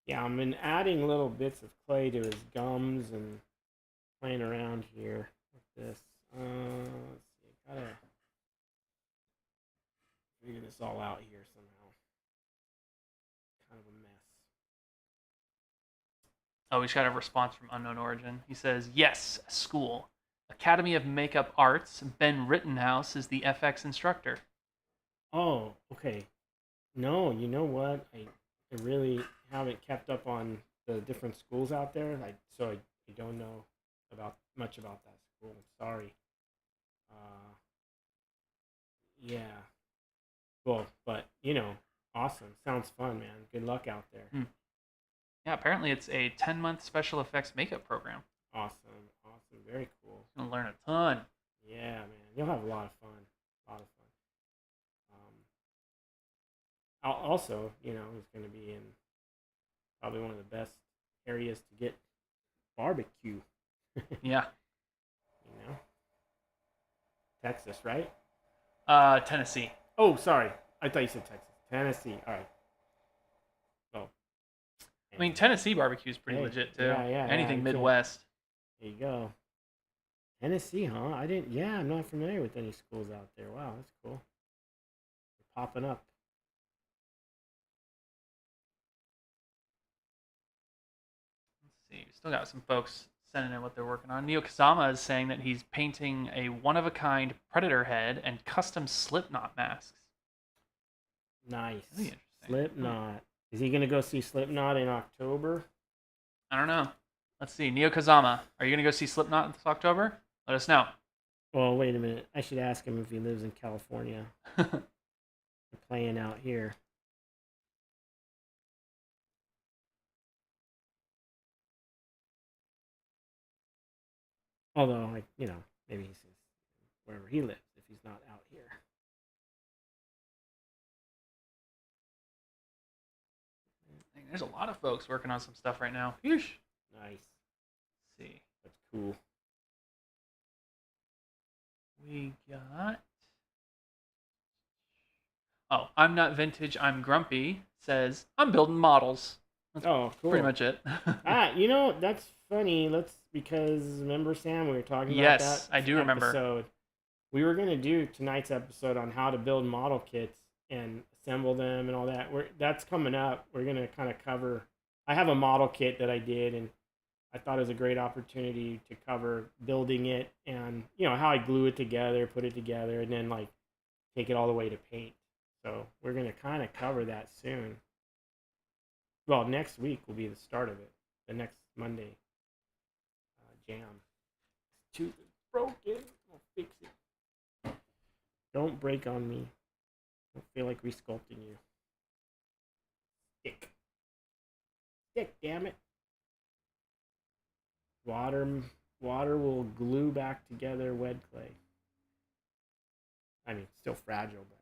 Yeah, I've been adding little bits of clay to his gums and playing around here with this. Let's see, gotta figure this all out here somehow. Kind of a mess. Oh, we just got a response from Unknown Origin. He says, yes, school. Academy of Makeup Arts. Ben Rittenhouse is the FX instructor. Oh, okay. No, you know what? I really haven't kept up on the different schools out there. So I don't know much about that school. Sorry. Yeah. Well, but, awesome. Sounds fun, man. Good luck out there. Yeah, apparently it's a 10-month special effects makeup program. Awesome. Very cool. You're going to learn a ton. Yeah, man. You'll have a lot of fun. Also, he's going to be in probably one of the best areas to get barbecue. Yeah. Texas, right? Tennessee. Oh, sorry. I thought you said Texas. Tennessee. All right. Oh. I mean, Tennessee barbecue is pretty legit, too. Yeah. Anything Midwest. There you go. Tennessee, huh? I'm not familiar with any schools out there. Wow, that's cool. They're popping up. Let's see. We still got some folks sending in what they're working on. Neo Kazama is saying that he's painting a one-of-a-kind predator head and custom Slipknot masks. Nice. Really interesting. Slipknot. Is he going to go see Slipknot in October? I don't know. Let's see. Neo Kazama, are you going to go see Slipknot this October? Let us know. Well, wait a minute. I should ask him if he lives in California. playing out here. Although, like, you know, maybe he's wherever he lives if he's not out here. There's a lot of folks working on some stuff right now. Yeesh. Nice. Let's see. That's cool. We got. Oh, I'm not vintage. I'm grumpy. Says I'm building models. That's cool. Pretty much it. You know, that's funny. Because remember, Sam, we were talking about that. Yes, I do remember. Episode. We were gonna do tonight's episode on how to build model kits and assemble them and all that. That's coming up. We're gonna kind of cover. I have a model kit that I did, and I thought it was a great opportunity to cover building it and, you know, how I glue it together, put it together, and then like take it all the way to paint. So we're gonna kind of cover that soon. Well, next week will be the start of it. The next Monday jam. Tooth is broken. I'll fix it. Don't break on me. Don't feel like resculpting you. Stick. Stick, damn it. Water will glue back together wet clay. I mean, still fragile, but.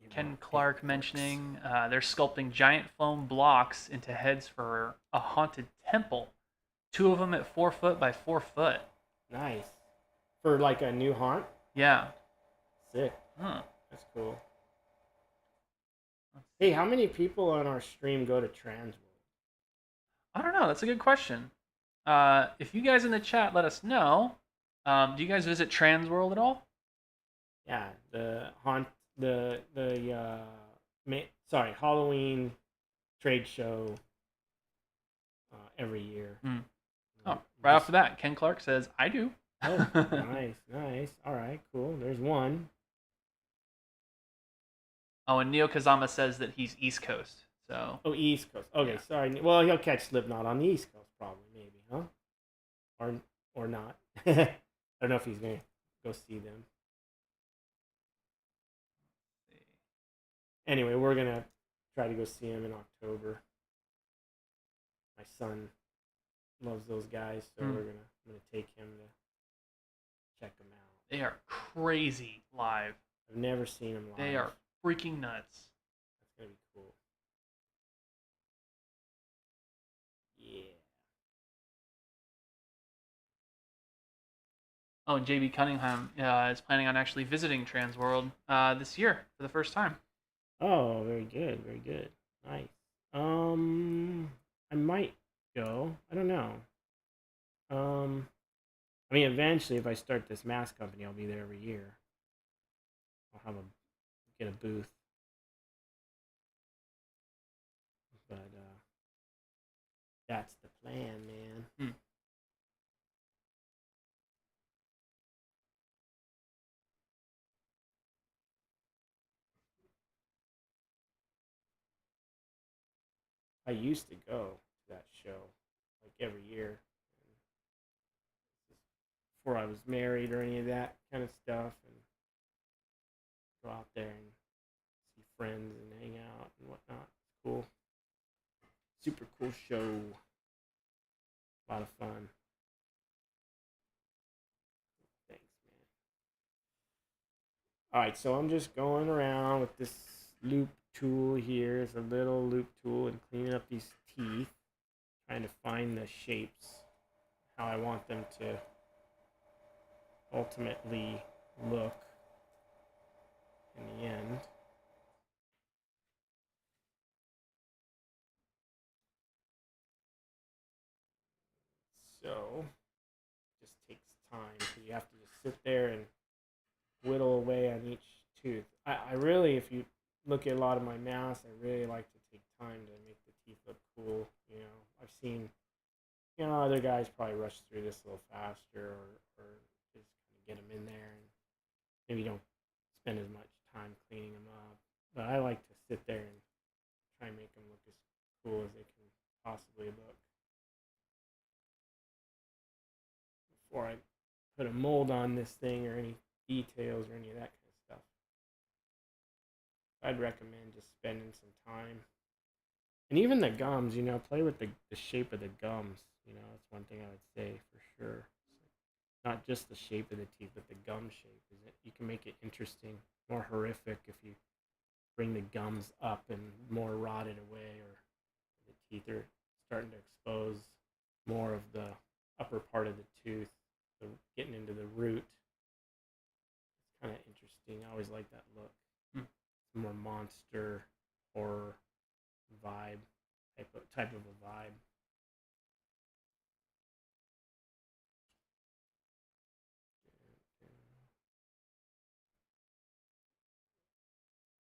Ken Clark mentioning they're sculpting giant foam blocks into heads for a haunted temple. 2 of them at 4 foot by 4 foot. Nice. For like a new haunt? Yeah. Sick. Huh. That's cool. Hey, how many people on our stream go to Transworld? I don't know. That's a good question. If you guys in the chat let us know, do you guys visit Transworld at all? Yeah, Halloween trade show every year. Oh, right off the bat, Ken Clark says, I do. Oh, nice. All right, cool. There's one. Oh, and Neo Kazama says that he's East Coast. So. Oh, East Coast. Okay, yeah. Sorry. Well, he'll catch Slipknot on the East Coast, probably, maybe, huh? Or not. I don't know if he's gonna go see them. Anyway, we're gonna try to go see him in October. My son loves those guys, so I'm gonna take him to check them out. They are crazy live. I've never seen them live. They are freaking nuts. That's gonna be cool. Yeah. Oh, and JB Cunningham is planning on actually visiting Transworld this year for the first time. Oh, very good, very good. Nice. I might go. I don't know. I mean, eventually, if I start this mask company, I'll be there every year. I'll get a booth. But that's the plan, man. I used to go to that show like every year before I was married or any of that kind of stuff, and go out there and see friends and hang out and whatnot. It's cool. Super cool show. A lot of fun. Thanks, man. Alright, so I'm just going around with this loop tool here. It's a little loop tool and cleaning up these teeth. Trying to find the shapes. How I want them to ultimately look in the end. So, it just takes time. You have to just sit there and whittle away on each tooth. I really, if you look at a lot of my masks, I really like to take time to make the teeth look cool. You know, I've seen, you know, other guys probably rush through this a little faster or just kind of get them in there and maybe don't spend as much time cleaning them up. But I like to sit there and try and make them look as cool as they can possibly look. Before I put a mold on this thing or any details or any of that kind of stuff. I'd recommend just spending some time. And even the gums, play with the shape of the gums. That's one thing I would say for sure. Not just the shape of the teeth, but the gum shape. You can make it interesting, more horrific if you bring the gums up and more rotted away, or the teeth are starting to expose more of the upper part of the tooth, so getting into the root. It's kind of interesting. I always like that look. It's more monster horror vibe, type of a vibe.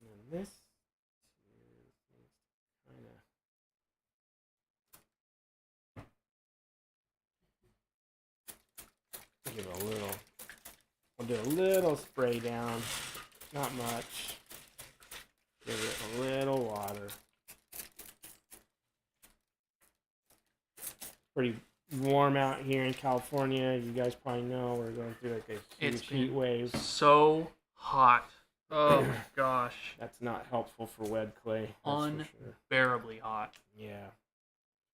And then this kind of give it a little. We'll do a little spray down, not much. Give it a little water. Pretty warm out here in California. You guys probably know we're going through like a huge heat wave. So hot. Oh my gosh. That's not helpful for web clay. Unbearably hot. Yeah.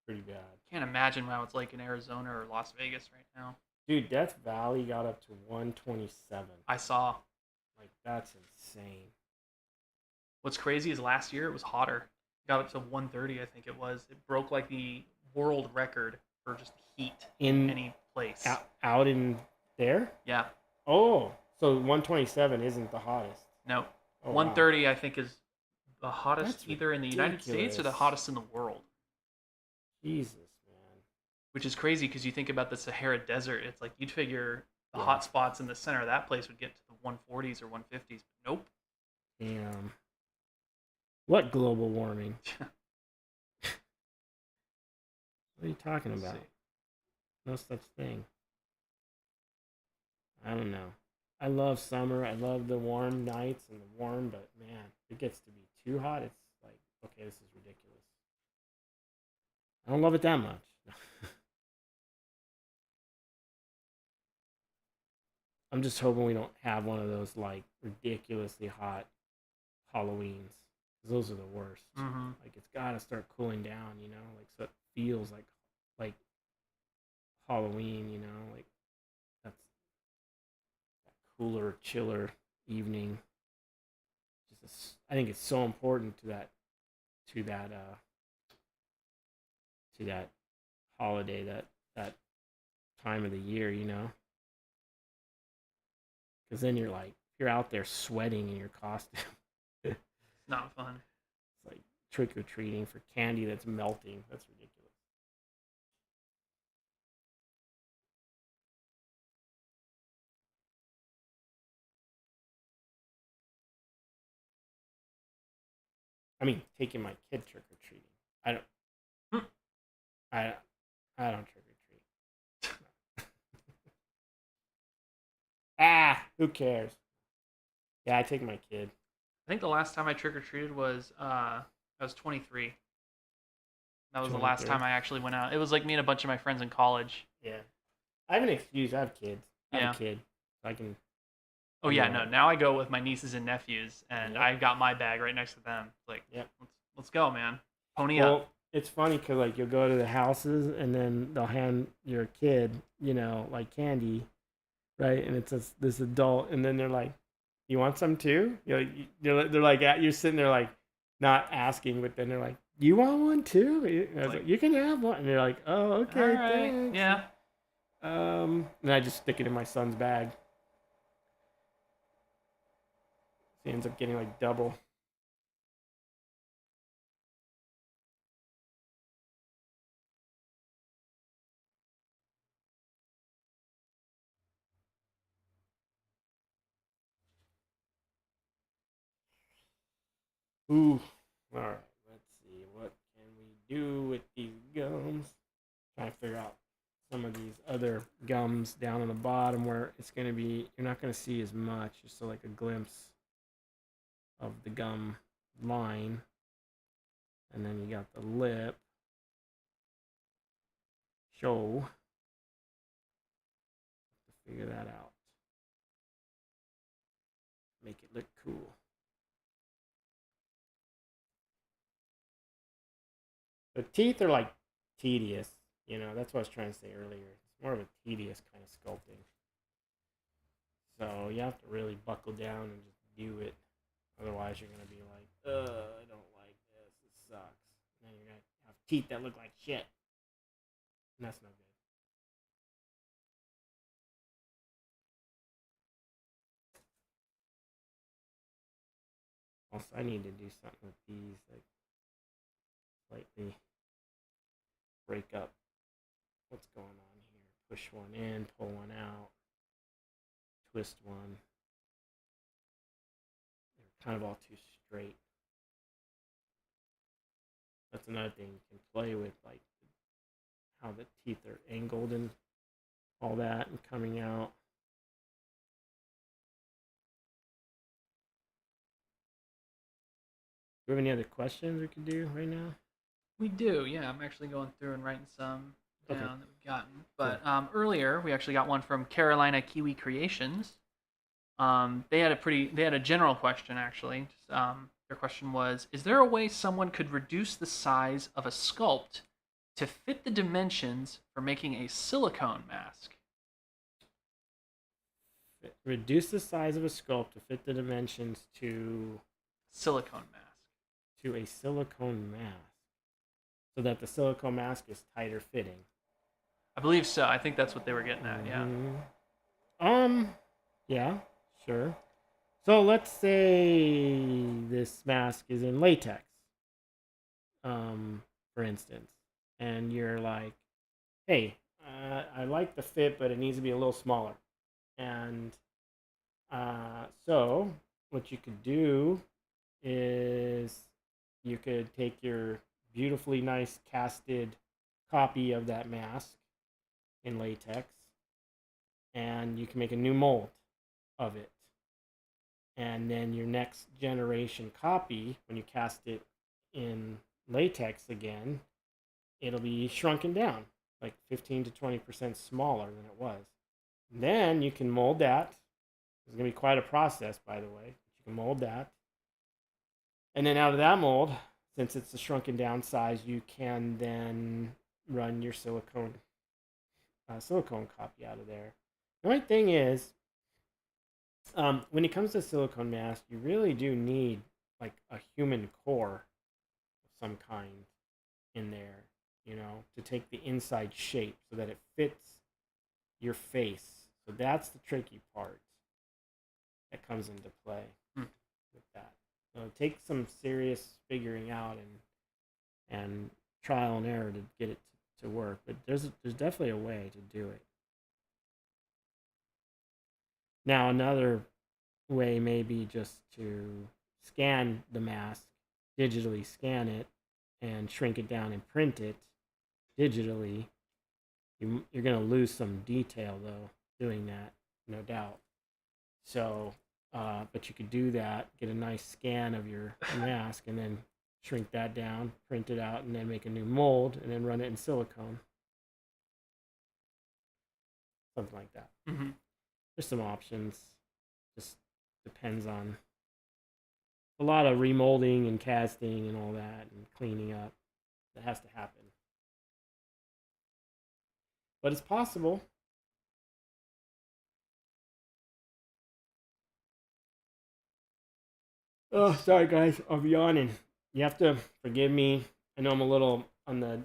Pretty bad. Can't imagine how it's like in Arizona or Las Vegas right now. Dude, Death Valley got up to 127. I saw. Like, that's insane. What's crazy is last year it was hotter. It got up to 130, I think it was. It broke like the world record for just heat in any place. Out in there? Yeah. Oh, so 127 isn't the hottest. No. Oh, 130, wow. I think, is the hottest That's either in the United States or the hottest in the world. Jesus, man. Which is crazy because you think about the Sahara Desert. It's like you'd figure the hot spots in the center of that place would get to the 140s or 150s. But nope. Damn. What global warming? What are you talking about? No such thing. I don't know. I love summer. I love the warm nights and the warm, but man, if it gets to be too hot, it's like, okay, this is ridiculous. I don't love it that much. I'm just hoping we don't have one of those like ridiculously hot Halloweens. Those are the worst. Mm-hmm. Like, it's got to start cooling down, like, so it feels like Halloween, like that's that cooler, chiller evening. I think it's so important to that holiday, that time of the year, because then you're out there sweating in your costume. Not fun. It's like trick-or-treating for candy that's melting. That's ridiculous. I mean, taking my kid trick-or-treating. I don't trick-or-treat. Who cares? Yeah, I take my kid. I think the last time I trick-or-treated was I was 23. That was 23. The last time I actually went out. It was like me and a bunch of my friends in college. Yeah. I have an excuse. I have kids. I have a kid. I can... Oh, yeah, no. Now I go with my nieces and nephews, and I've got my bag right next to them. Like, let's go, man. Pony up. It's funny because, like, you'll go to the houses, and then they'll hand your kid, like candy, right? And it's this adult, and then they're like, you want some too? They're like, you're sitting there like not asking, but then they're like, you want one too? I was like, you can have one. And they're like, oh, okay, all right. thanks. Yeah. And I just stick it in my son's bag. He ends up getting like double. Ooh. All right. Let's see. What can we do with these gums? Trying to figure out some of these other gums down on the bottom where it's going to be, you're not going to see as much. Just so like a glimpse of the gum line. And then you got the lip. Show. Figure that out. make it look cool. The teeth are like tedious, you know. That's what I was trying to say earlier. It's more of a tedious kind of sculpting. So you have to really buckle down and just do it. Otherwise, you're gonna be like, I don't like this. It sucks. And then you're gonna have teeth that look like shit, and that's no good. Also, I need to do something with these, like slightly break up what's going on here. Push one in, pull one out, twist one. They're kind of all too straight. That's another thing you can play with, like how the teeth are angled and all that and coming out. Do you have any other questions we could do right now? We do, yeah. I'm actually going through and writing some down Okay. that we've gotten. But earlier, we actually got one from Carolina Kiwi Creations. They had a general question actually. Their question was: is there a way someone could reduce the size of a sculpt to fit the dimensions for making a silicone mask? Reduce the size of a sculpt to fit the dimensions to Silicone mask. a silicone mask, so that the silicone mask is tighter fitting. I believe so. I think that's what they were getting at. Yeah. Yeah, sure. So let's say this mask is in latex, for instance, and you're like, hey, I like the fit, but it needs to be a little smaller. And so what you could do is you could take your beautifully nice casted copy of that mask in latex, and you can make a new mold of it. And then your next generation copy, when you cast it in latex again, it'll be shrunken down, like 15 to 20% smaller than it was. And then you can mold that. It's going to be quite a process, by the way. You can mold that. And then out of that mold, since it's a shrunken down size, you can then run your silicone copy out of there. The only thing is, when it comes to silicone mask, you really do need like a human core of some kind in there, you know, to take the inside shape so that it fits your face. So that's the tricky part that comes into play with that. So it takes some serious figuring out and trial and error to get it to work, but there's definitely a way to do it. Now, another way may be just to scan the mask, digitally scan it, and shrink it down and print it digitally. You're going to lose some detail, though, doing that, no doubt. So, but you could do that, get a nice scan of your mask, and then shrink that down, print it out, and then make a new mold, and then run it in silicone. Something like that. Mm-hmm. There's some options. Just depends on a lot of remolding and casting and all that and cleaning up that has to happen. But it's possible. Oh, sorry guys, I'm yawning. You have to forgive me. I know I'm a little on the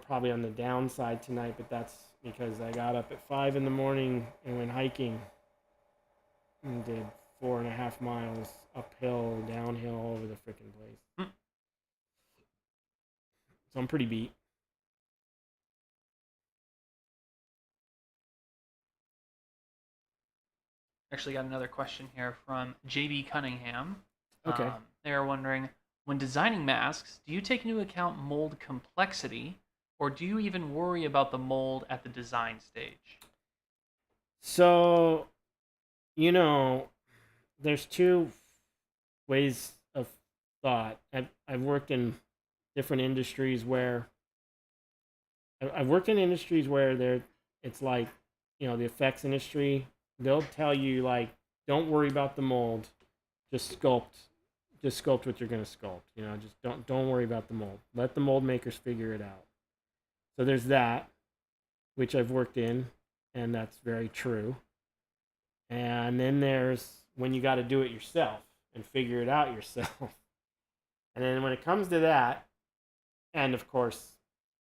probably on the downside tonight, but that's because I got up at 5 in the morning and went hiking and did 4.5 miles uphill, downhill, all over the freaking place. So I'm pretty beat. Actually, got another question here from JB Cunningham. Okay. They are wondering, when designing masks, do you take into account mold complexity, or do you even worry about the mold at the design stage? So, you know, there's two ways of thought. I've worked in different industries where it's like, you know, the effects industry, they'll tell you like, don't worry about the mold. just sculpt what you're going to sculpt. You know, just don't worry about the mold. Let the mold makers figure it out. So there's that, which I've worked in, and that's very true. And then there's when you got to do it yourself and figure it out yourself. And then when it comes to that, and of course,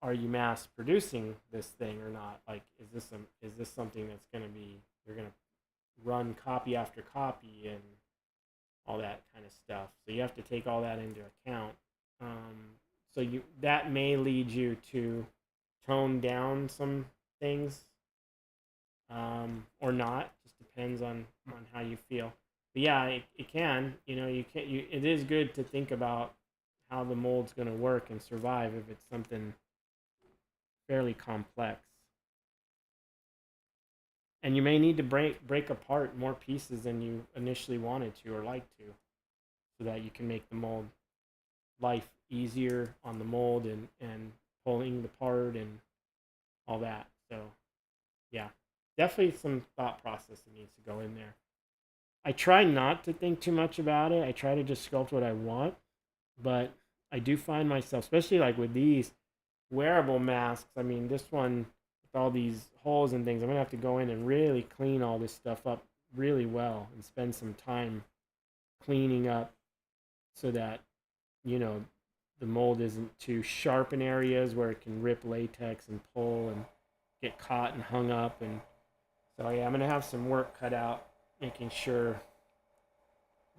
are you mass producing this thing or not? Like, is this something that's going to be, you're going to run copy after copy and all that kind of stuff. So you have to take all that into account. So that may lead you to tone down some things, or not. Just depends on how you feel. But yeah, it can. You know, it is good to think about how the mold's going to work and survive if it's something fairly complex. And you may need to break apart more pieces than you initially wanted to or like to, so that you can make the mold life easier on the mold and pulling the part and all that. So yeah, definitely some thought process that needs to go in there. I try not to think too much about it. I try to just sculpt what I want, but I do find myself, especially like with these wearable masks, I mean, this one with all these holes and things, I'm gonna have to go in and really clean all this stuff up really well and spend some time cleaning up so that, you know, the mold isn't too sharp in areas where it can rip latex and pull and get caught and hung up. And so yeah, I'm gonna have some work cut out making sure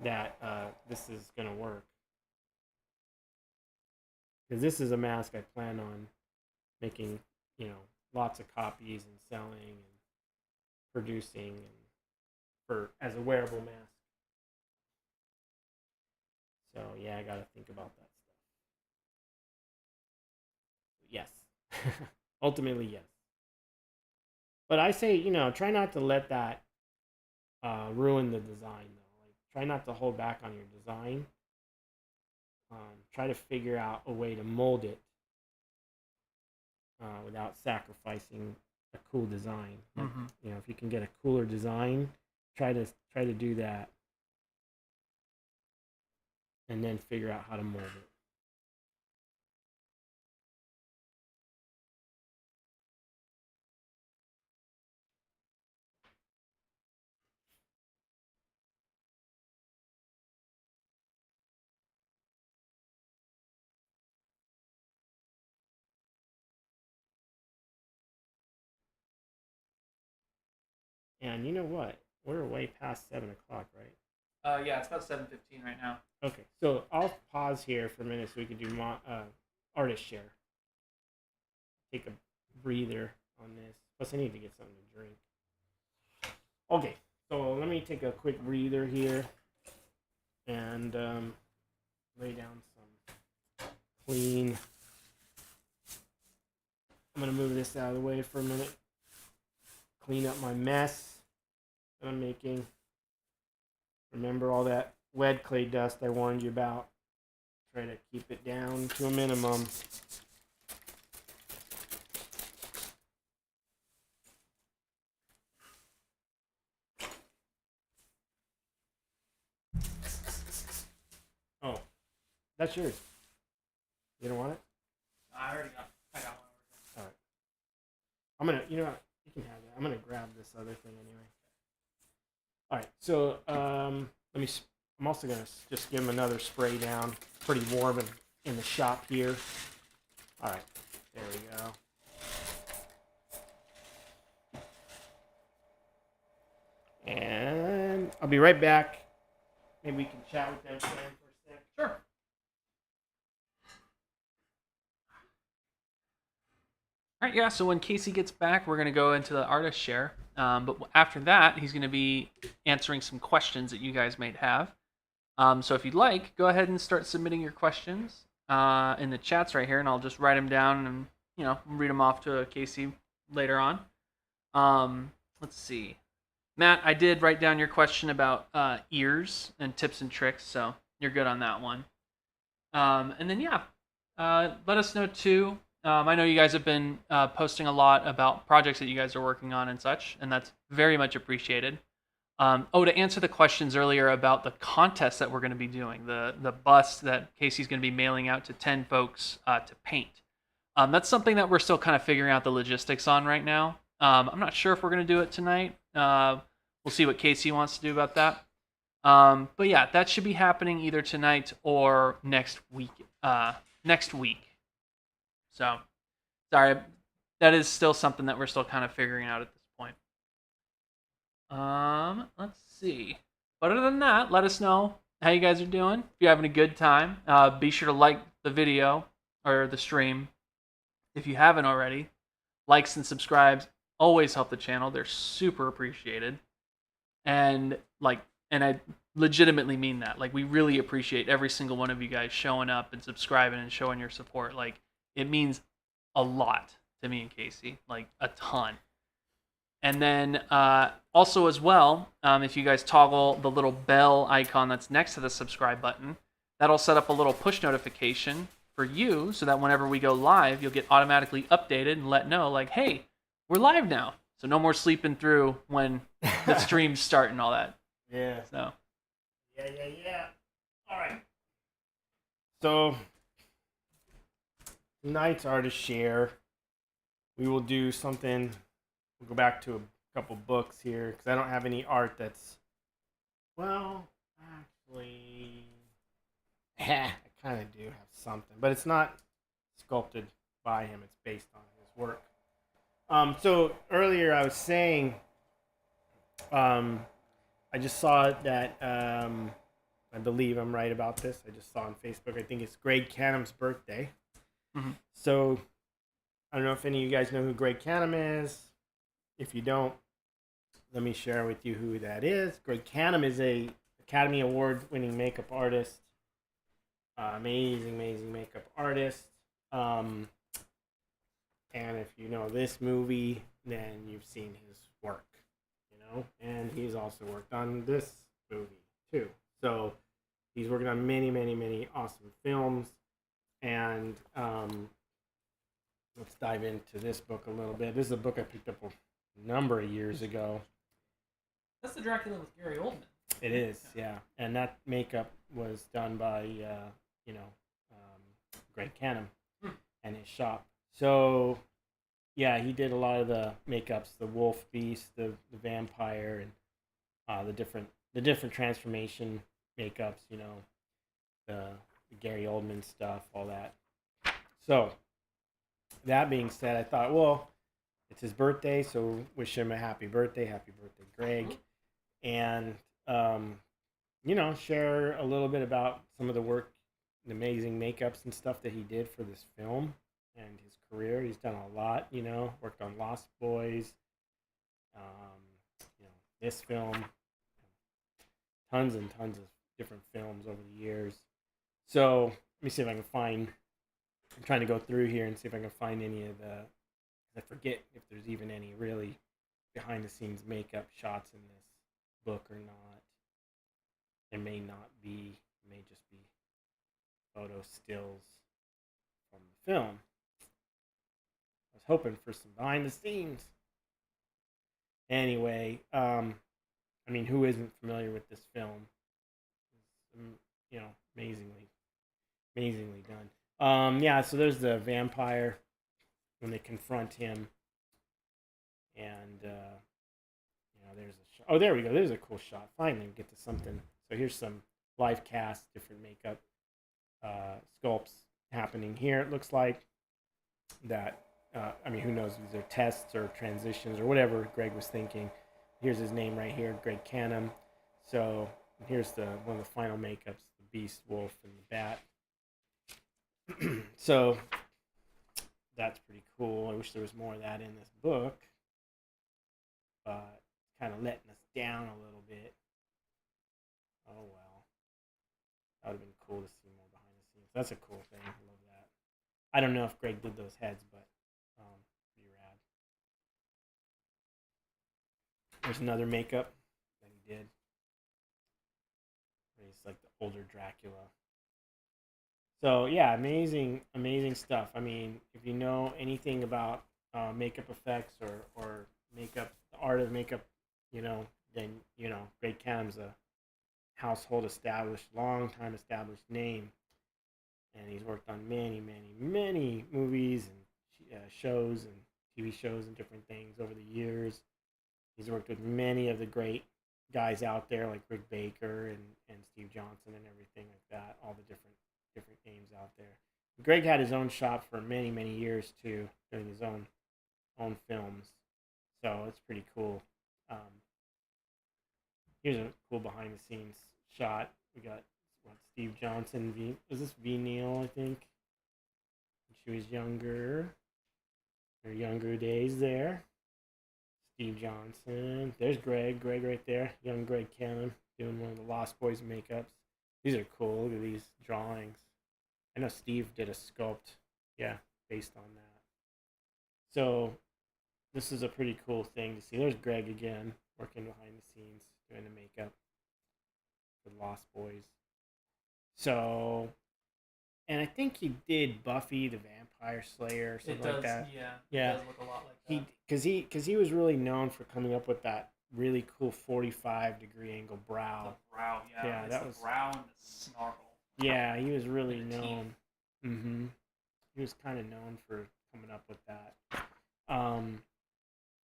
that this is gonna work, because this is a mask I plan on making, you know, lots of copies and selling and producing and as a wearable mask. So yeah, I got to think about that stuff. Yes. Ultimately, yes. But I say, you know, try not to let that ruin the design, though. Like, try not to hold back on your design. Try to figure out a way to mold it without sacrificing a cool design. Like, you know, if you can get a cooler design, try to do that, and then figure out how to mold it. And you know what? We're way past 7 o'clock, right? Yeah, it's about 7:15 right now. Okay, so I'll pause here for a minute so we can do artist share. Take a breather on this. Plus, I need to get something to drink. Okay, so let me take a quick breather here and lay down some clean. I'm gonna move this out of the way for a minute. Clean up my mess that I'm making. Remember all that wet clay dust I warned you about. Try to keep it down to a minimum. Oh, that's yours. You don't want it? I got one. All right. I'm gonna, you know what? You can have that. I'm gonna grab this other thing anyway. All right. So let me. I'm also gonna just give him another spray down. Pretty warm in the shop here. All right. There we go. And I'll be right back. Maybe we can chat with them for a sec. Sure. All right, yeah, so when Casey gets back, we're going to go into the artist share. But after that, he's going to be answering some questions that you guys might have. So if you'd like, go ahead and start submitting your questions in the chats right here, and I'll just write them down and, you know, read them off to Casey later on. Let's see. Matt, I did write down your question about ears and tips and tricks, so you're good on that one. And then, yeah, let us know, too. I know you guys have been posting a lot about projects that you guys are working on and such, and that's very much appreciated. Oh, to answer the questions earlier about the contest that we're going to be doing, the bust that Casey's going to be mailing out to 10 folks to paint. That's something that we're still kind of figuring out the logistics on right now. I'm not sure if we're going to do it tonight. We'll see what Casey wants to do about that. But yeah, that should be happening either tonight or next week. So, sorry, that is still something that we're still kind of figuring out at this point. Let's see. But other than that, let us know how you guys are doing. If you're having a good time, be sure to like the video or the stream if you haven't already. Likes and subscribes always help the channel. They're super appreciated. And I legitimately mean that. Like, we really appreciate every single one of you guys showing up and subscribing and showing your support. Like, it means a lot to me and Casey, like a ton. And then also as well, if you guys toggle the little bell icon that's next to the subscribe button, that'll set up a little push notification for you so that whenever we go live, you'll get automatically updated and let know, like, hey, we're live now. So no more sleeping through when the streams start and all that. Yeah. So. Yeah. All right. So tonight's artist share. We will do something. We'll go back to a couple books here because I don't have any art that's. Well, actually, I kind of do have something, but it's not sculpted by him. It's based on his work. So earlier I was saying, I just saw that, I believe I'm right about this. I just saw on Facebook, I think it's Greg Cannom's birthday. Mm-hmm. So I don't know if any of you guys know who Greg Cannom is. If you don't, let me share with you who that is. Greg Cannom is a Academy Award winning makeup artist. Amazing makeup artist. And if you know this movie, then you've seen his work, you know, and he's also worked on this movie too. So he's working on many awesome films. And let's dive into this book a little bit. This is a book I picked up a number of years ago. That's the Dracula with Gary Oldman. It is, yeah. And that makeup was done by, Greg Cannom and his shop. So, yeah, he did a lot of the makeups, the wolf beast, the vampire, and the different transformation makeups, you know, the Gary Oldman stuff, all that. So, that being said, I thought, well, it's his birthday, so wish him a happy birthday, Greg. And, you know, share a little bit about some of the work, the amazing makeups and stuff that he did for this film and his career. He's done a lot, you know, worked on Lost Boys, you know, this film, tons and tons of different films over the years. So let me see if I can find, I'm trying to go through here and see if I can find any of the, I forget if there's even any really behind the scenes makeup shots in this book or not. There may not be, it may just be photo stills from the film. I was hoping for some behind the scenes. Anyway, I mean, who isn't familiar with this film? It's, you know, amazingly done. Yeah, so there's the vampire when they confront him, and you know, there's a shot. Oh, there we go. There's a cool shot. Finally, we get to something. So here's some live cast, different makeup sculpts happening here. It looks like that. I mean, who knows if these are tests or transitions or whatever Greg was thinking. Here's his name right here, Greg Cannom. So here's one of the final makeups, the beast, wolf, and the bat. So that's pretty cool. I wish there was more of that in this book, but kind of letting us down a little bit. Oh well, that would have been cool to see more behind the scenes. That's a cool thing. I love that. I don't know if Greg did those heads, but pretty rad. There's another makeup that he did. It's like the older Dracula. So yeah, amazing stuff. I mean, if you know anything about makeup effects or makeup, the art of makeup, you know, then Greg Cannom's a household established, long time established name, and he's worked on many, many, many movies and shows and TV shows and different things over the years. He's worked with many of the great guys out there like Rick Baker and Steve Johnson and everything like that. All the different names out there. Greg had his own shop for many, many years too, doing his own films. So it's pretty cool. Here's a cool behind the scenes shot. We got Steve Johnson. Was this V Neal, I think? She was younger. Her younger days there. Steve Johnson. There's Greg. Greg right there. Young Greg Cannon doing one of the Lost Boys makeups. These are cool. Look at these drawings. I know Steve did a sculpt. Yeah, based on that. So this is a pretty cool thing to see. There's Greg again, working behind the scenes, doing the makeup for Lost Boys. So, and I think he did Buffy the Vampire Slayer or something like that. Yeah. It does look a lot like that. Because he was really known for coming up with that really cool 45-degree angle brow. The brow, yeah. Yeah, that was the brow and the snarl. Yeah, he was really known. Mm-hmm. He was kind of known for coming up with that.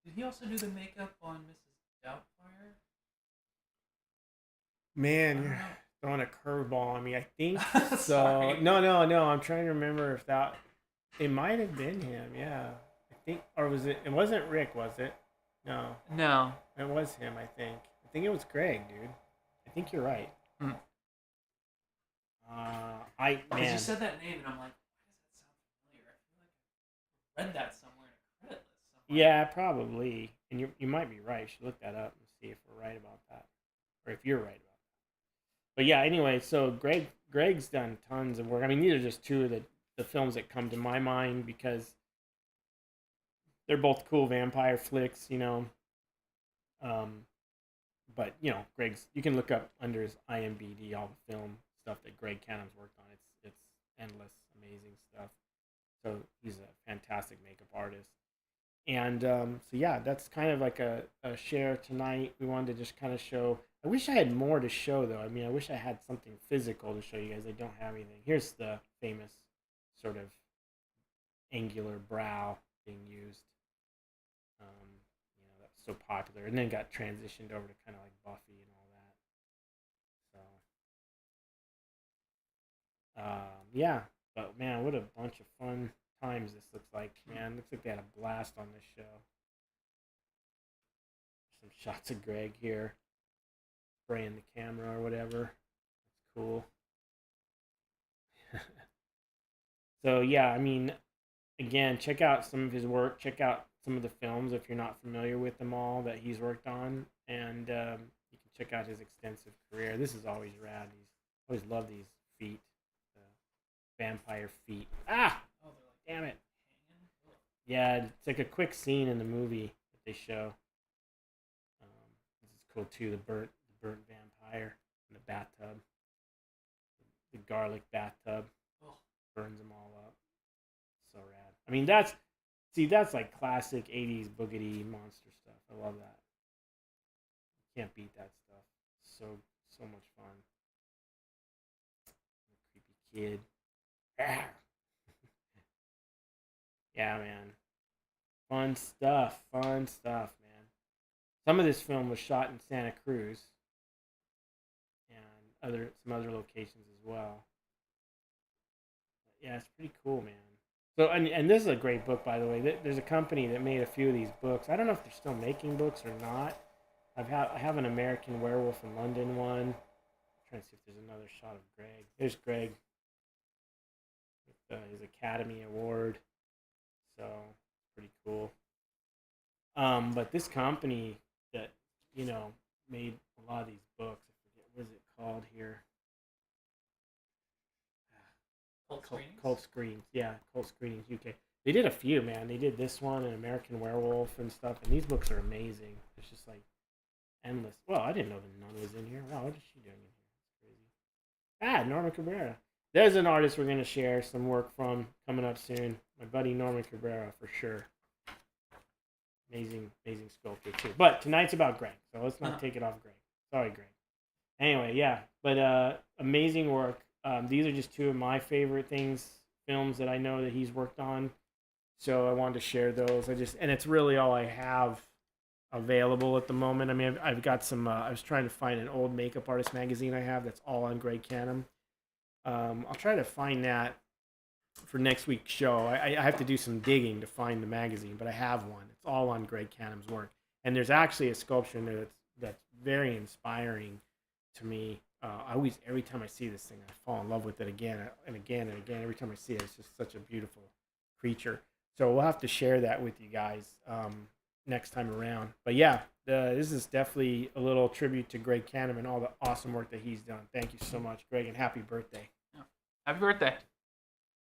Did he also do the makeup on Mrs. Doubtfire? Man, you're throwing a curveball on me. I think so. Sorry. No. I'm trying to remember if that. It might have been him. Yeah, I think, or was it? It wasn't Rick, was it? No. No. It was him. I think it was Greg, dude. I think you're right. Mm. Man. You said that name, and I'm like, why does that sound familiar? I feel like I read that somewhere in a credit list somewhere. Yeah, probably. And you might be right. You should look that up and see if we're right about that, or if you're right about that. But yeah, anyway, so Greg's done tons of work. I mean, these are just two of the films that come to my mind because they're both cool vampire flicks, But Greg's. You can look up under his IMDb all the film stuff that Greg Cannom's worked on. It's endless, amazing stuff. So he's a fantastic makeup artist. And so yeah, that's kind of like a share tonight. We wanted to just kind of show. I wish I had more to show though. I mean, I wish I had something physical to show you guys. I don't have anything. Here's the famous sort of angular brow being used. That's so popular, and then got transitioned over to kind of like Buffy and all that. So, yeah. But man, what a bunch of fun times this looks like. Man, looks like they had a blast on this show. Some shots of Greg here, spraying the camera or whatever. That's cool. So yeah, I mean, again, check out some of his work. Check out some of the films if you're not familiar with them all that he's worked on, and you can check out his extensive career. This is always rad. Always love these feet, vampire feet. Ah, oh, damn it. Yeah, it's like a quick scene in the movie that they show. This is cool too. The burnt vampire in the bathtub, the garlic bathtub, burns them all up. So rad. I mean, that's like classic 80s boogity monster stuff. I love that. You can't beat that stuff. So much fun. Creepy kid. Yeah, man. Fun stuff, man. Some of this film was shot in Santa Cruz and some other locations as well. But yeah, it's pretty cool, man. So, and this is a great book, by the way. There's a company that made a few of these books. I don't know if they're still making books or not. I have an American Werewolf in London one. I'm trying to see if there's another shot of Greg. There's Greg with his Academy Award. So, pretty cool. But this company that, made a lot of these books, I forget, what is it called here? Cult Screens. Yeah, Cult Screenings UK. They did a few, man. They did this one and American Werewolf and stuff, and these books are amazing. It's just like endless. Well, I didn't know the nun was in here. Wow, what is she doing in here? That's crazy. Norma Cabrera. There's an artist we're going to share some work from coming up soon. My buddy Norman Cabrera, for sure. amazing sculptor too. But tonight's about Greg, so let's not take it off Greg. Sorry, Greg. Anyway, yeah, but amazing work. These are just two of my favorite films that I know that he's worked on. So I wanted to share those. And it's really all I have available at the moment. I mean, I've got some. I was trying to find an old makeup artist magazine I have that's all on Greg Cannom. I'll try to find that for next week's show. I have to do some digging to find the magazine, but I have one. It's all on Greg Cannom's work, and there's actually a sculpture in there that's very inspiring to me. Every time I see this thing, I fall in love with it again and again and again. Every time I see it, it's just such a beautiful creature. So we'll have to share that with you guys next time around. But yeah, this is definitely a little tribute to Greg Cannom and all the awesome work that he's done. Thank you so much, Greg, and happy birthday. Yeah. Happy birthday.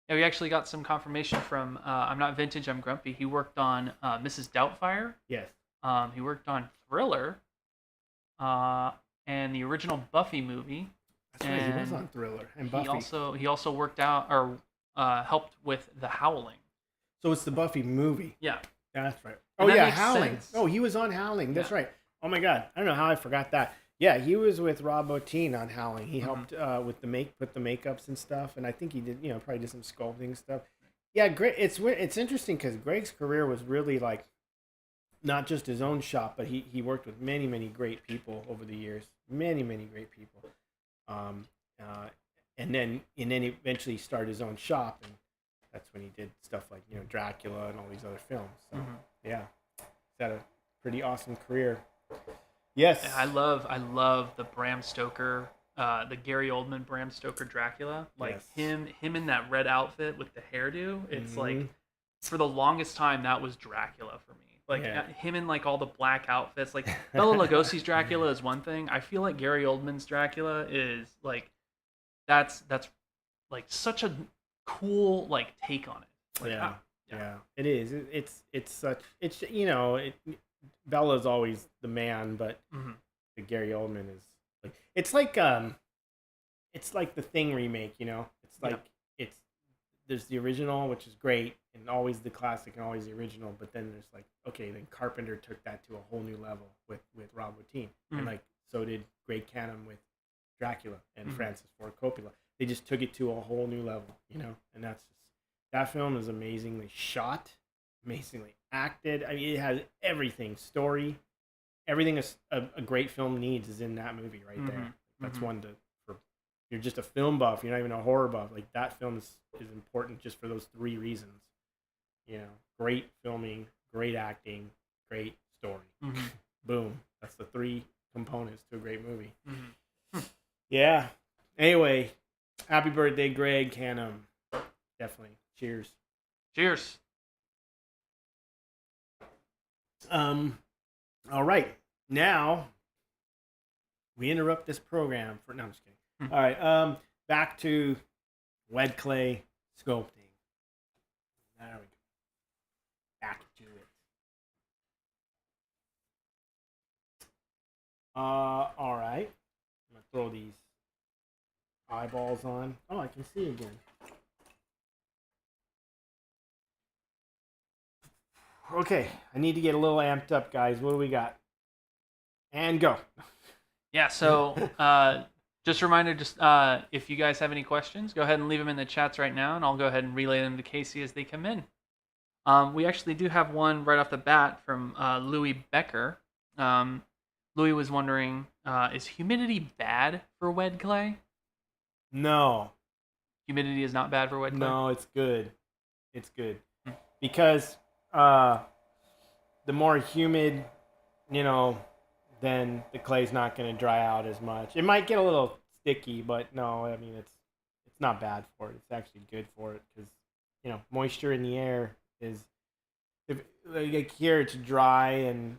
Yeah, we actually got some confirmation from I'm Not Vintage, I'm Grumpy. He worked on Mrs. Doubtfire. Yes. He worked on Thriller and the original Buffy movie. That's right, he was on Thriller and Buffy. He also worked out or helped with The Howling. So it's the Buffy movie. Yeah. That's right. And oh, that yeah, makes Howling. sense. Oh, he was on Howling. That's right. Oh, my God. I don't know how I forgot that. Yeah, he was with Rob Bottin on Howling. He helped with put the makeups and stuff, and I think he did, probably did some sculpting stuff. Yeah, great. It's interesting because Greg's career was really like not just his own shop, but he worked with many, many great people over the years. Many, many great people. And then eventually started his own shop, and that's when he did stuff like Dracula and all these other films. So yeah, he's had a pretty awesome career. Yes, I love the Bram Stoker, the Gary Oldman Bram Stoker Dracula. Like him in that red outfit with the hairdo. It's like for the longest time that was Dracula for me. Like him in like all the black outfits. Like Bela Lugosi's Dracula is one thing. I feel like Gary Oldman's Dracula is like that's like such a cool like take on it. Like, yeah, it is. Bella's always the man, but the Gary Oldman is like it's like the Thing remake. It's like there's the original, which is great, and always the classic and always the original. But then there's like then Carpenter took that to a whole new level with Rob Bottin, and like so did Greg Cannom with Dracula and Francis Ford Coppola. They just took it to a whole new level, and that film is amazingly shot, amazingly acted. I mean, it has everything, story, everything a great film needs is in that movie right there. That's one for you're just a film buff, you're not even a horror buff. Like that film is important just for those three reasons. Great filming, great acting, great story. Boom. That's the three components to a great movie. Yeah. Anyway, happy birthday, Greg Cannom. Definitely. Cheers. Cheers. All right. Now we interrupt this program for no, I'm just kidding. All right. Back to wet clay sculpting. There we go. Back to it. All right. I'm gonna throw these eyeballs on. Oh, I can see again. Okay, I need to get a little amped up, guys. What do we got? And go. Yeah, so just a reminder, if you guys have any questions, go ahead and leave them in the chats right now, and I'll go ahead and relay them to Casey as they come in. We actually do have one right off the bat from Louis Becker. Louis was wondering, is humidity bad for wet clay? No. Humidity is not bad for wet clay? No, it's good. It's good. Because the more humid, then the clay's not going to dry out as much. It might get a little sticky, but no, I mean it's not bad for it. It's actually good for it because moisture in the air is like here it's dry and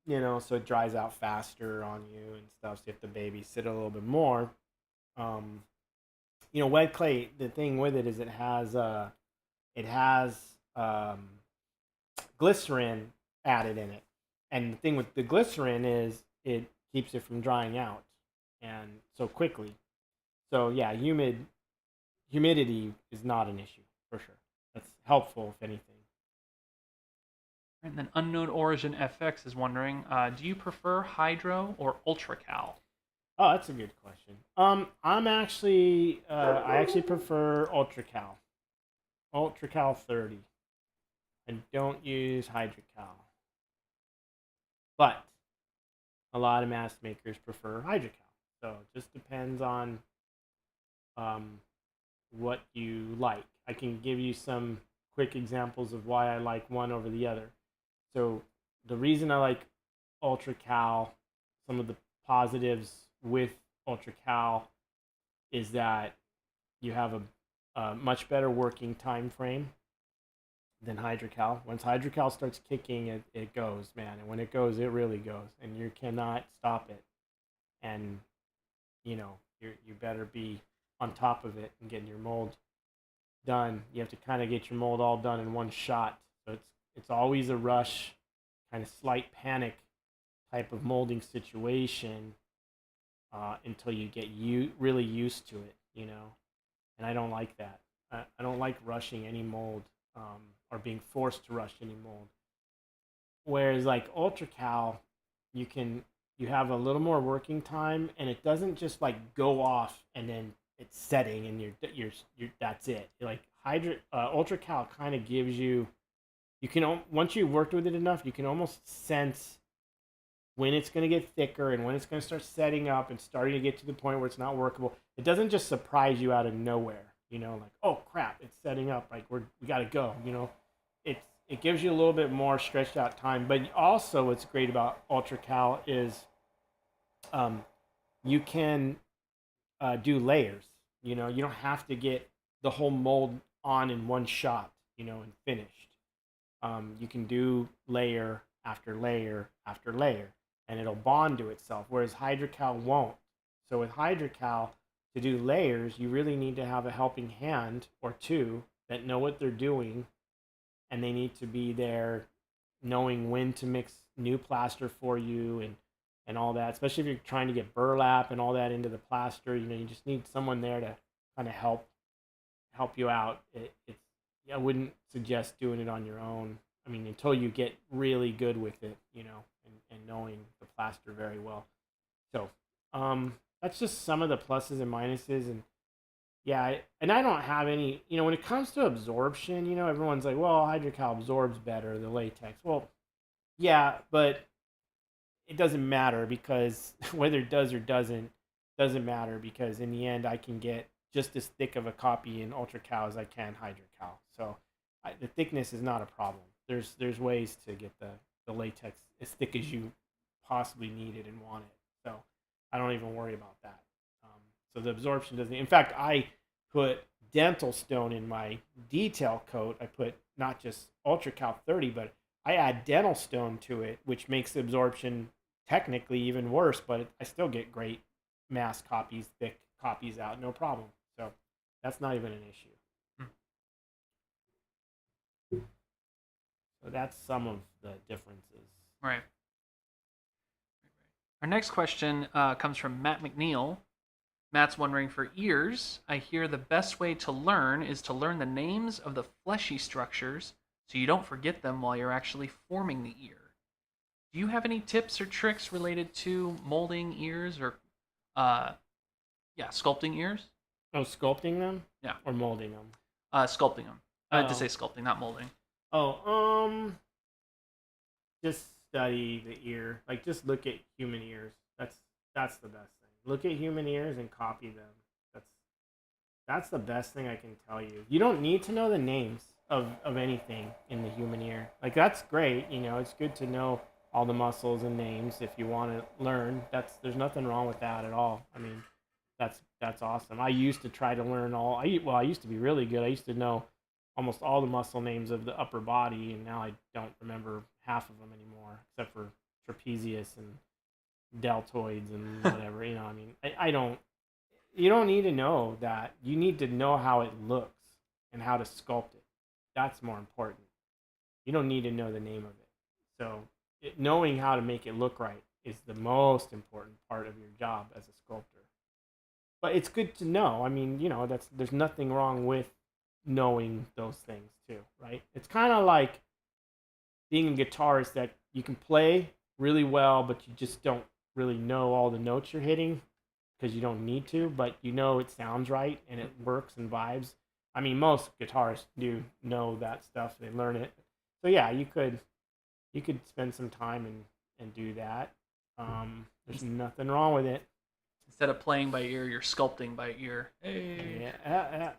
so it dries out faster on you and stuff. So you have to babysit a little bit more. Wet clay. The thing with it is it has glycerin added in it, and the thing with the glycerin is it keeps it from drying out and so quickly. So yeah, humidity is not an issue for sure. That's helpful if anything. And then Unknown Origin FX is wondering, do you prefer Hydro or Ultracal? Oh, that's a good question. I'm actually I actually prefer Ultracal 30. I don't use Hydrocal, but a lot of mask makers prefer Hydrocal. So it just depends on um, what you like. I can give you some quick examples of why I like one over the other. So the reason I like Ultracal, some of the positives with Ultracal is that you have a much better working time frame than Hydrocal. Once Hydrocal starts kicking, it goes, man. And when it goes, it really goes. And you cannot stop it. And, you better be on top of it and getting your mold done. You have to kind of get your mold all done in one shot. So it's always a rush, kind of slight panic type of molding situation until you get really used to it. And I don't like that. I don't like rushing any mold or being forced to rush any mold. Whereas like Ultracal, you have a little more working time, and it doesn't just like go off and then it's setting and you're that's it. Like Ultracal kind of gives you can once you've worked with it enough, you can almost sense when it's going to get thicker and when it's going to start setting up and starting to get to the point where it's not workable. It doesn't just surprise you out of nowhere, like, oh crap, it's setting up, like we got to go, it gives you a little bit more stretched out time. But also what's great about Ultracal is you can do layers. You don't have to get the whole mold on in one shot, and finished. You can do layer after layer after layer, and it'll bond to itself, whereas Hydrocal won't. So with Hydrocal, to do layers, you really need to have a helping hand or two that know what they're doing, and they need to be there knowing when to mix new plaster for you and all that, especially if you're trying to get burlap and all that into the plaster. You just need someone there to kind of help you out. I wouldn't suggest doing it on your own. I mean, until you get really good with it, and knowing the plaster very well. So that's just some of the pluses and minuses. And yeah, and I don't have any, when it comes to absorption, everyone's like, well, Hydrocal absorbs better, the latex. Well, yeah, but it doesn't matter, because whether it does or doesn't matter, because in the end I can get just as thick of a copy in Ultracal as I can Hydrocal. So the thickness is not a problem. There's ways to get the latex as thick as you possibly need it and want it. So I don't even worry about that. So the absorption doesn't. In fact, I put dental stone in my detail coat. I put not just Ultracal 30, but I add dental stone to it, which makes the absorption technically even worse, but I still get great mass copies, thick copies out, no problem. So that's not even an issue. So that's some of the differences. Right. Our next question comes from Matt McNeil. Matt's wondering, for ears, I hear the best way to learn is to learn the names of the fleshy structures so you don't forget them while you're actually forming the ear. Do you have any tips or tricks related to molding ears or, sculpting ears? Oh, sculpting them? Yeah. Or molding them? Sculpting them. I meant to say sculpting, not molding. Just study the ear. Like, just look at human ears. That's the best thing. Look at human ears and copy them. That's the best thing I can tell you. You don't need to know the names of anything in the human ear. Like, that's great. It's good to know all the muscles and names if you want to learn. There's nothing wrong with that at all. I mean, that's awesome. I used to try to learn I used to be really good. I used to know almost all the muscle names of the upper body, and now I don't remember half of them anymore, except for trapezius and deltoids and whatever. I mean, I don't. You don't need to know that. You need to know how it looks and how to sculpt it. That's more important. You don't need to know the name of it. So knowing how to make it look right is the most important part of your job as a sculptor. But it's good to know. I mean, there's nothing wrong with knowing those things too, right? It's kind of like being a guitarist that you can play really well, but you just don't really know all the notes you're hitting because you don't need to, but you know it sounds right and it works and vibes. I mean, most guitarists do know that stuff. They learn it. So yeah, you could spend some time and do that. There's nothing wrong with it. Instead of playing by ear, you're sculpting by ear. Hey. Yeah.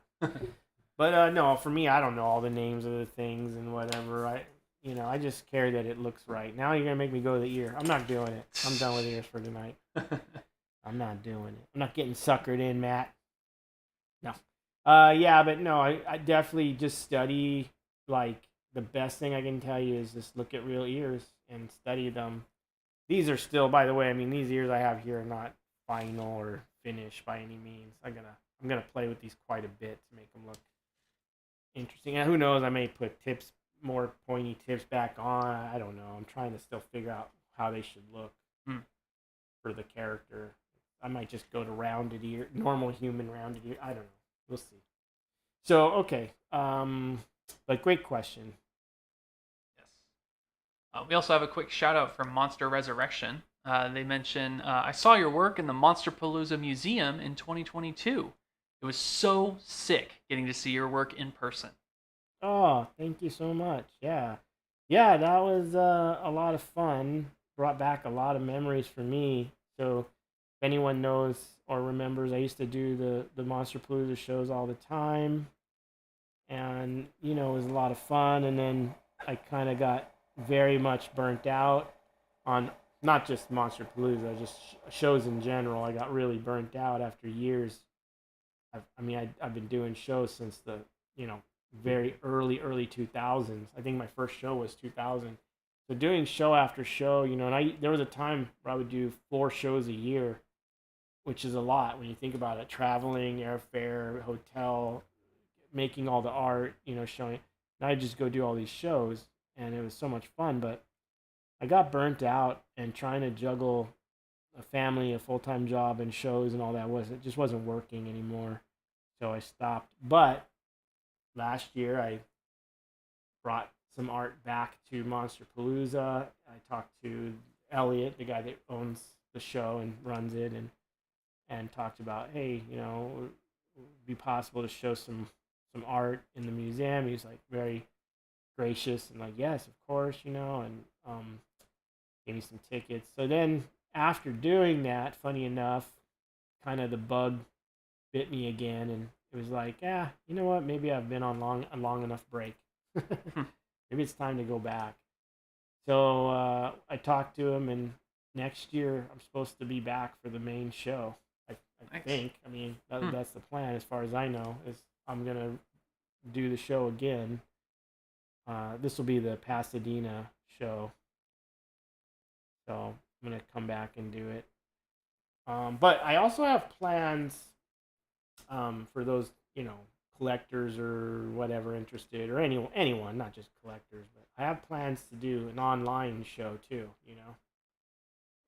But no, for me, I don't know all the names of the things and whatever. I just care that it looks right. Now you're gonna make me go to the ear. I'm not doing it. I'm done with ears for tonight. I'm not doing it. I'm not getting suckered in, Matt. No. Yeah, but no, I definitely just study. Like, the best thing I can tell you is just look at real ears and study them. These are still, by the way, I mean, these ears I have here are not final or finished by any means. I'm gonna play with these quite a bit to make them look interesting. And who knows, I may put more pointy tips back on. I don't know. I'm trying to still figure out how they should look for the character. I might just go to rounded ear, normal human rounded ear. I don't know. We'll see. So, okay. But great question. Yes. We also have a quick shout out from Monster Resurrection. They mention, I saw your work in the Monsterpalooza Museum in 2022. It was so sick getting to see your work in person. Oh, thank you so much. Yeah. Yeah, that was a lot of fun. Brought back a lot of memories for me. So if anyone knows or remembers, I used to do the Monsterpalooza shows all the time. And, it was a lot of fun. And then I kind of got very much burnt out on not just Monsterpalooza, just shows in general. I got really burnt out after years. I've been doing shows since the, very early 2000s. I think my first show was 2000. So doing show after show, and there was a time where I would do 4 shows a year, which is a lot when you think about it. Traveling, airfare, hotel, making all the art, showing. And I'd just go do all these shows, and it was so much fun. But I got burnt out, and trying to juggle a family, a full-time job, and shows and all that just wasn't working anymore. So I stopped. But last year I brought some art back to Monsterpalooza. I talked to Elliot, the guy that owns the show and runs it, and talked about, hey, would it be possible to show some art in the museum? He's like very gracious and like, yes, of course, and gave me some tickets. So then after doing that, funny enough, kind of the bug bit me again, and it was like, you know what? Maybe I've been on a long enough break. Maybe it's time to go back. So I talked to him, and next year I'm supposed to be back for the main show. I think. I mean, that's the plan, as far as I know. Is I'm gonna do the show again. This will be the Pasadena show, so I'm gonna come back and do it. But I also have plans for those, collectors or whatever interested, or anyone, not just collectors. But I have plans to do an online show too,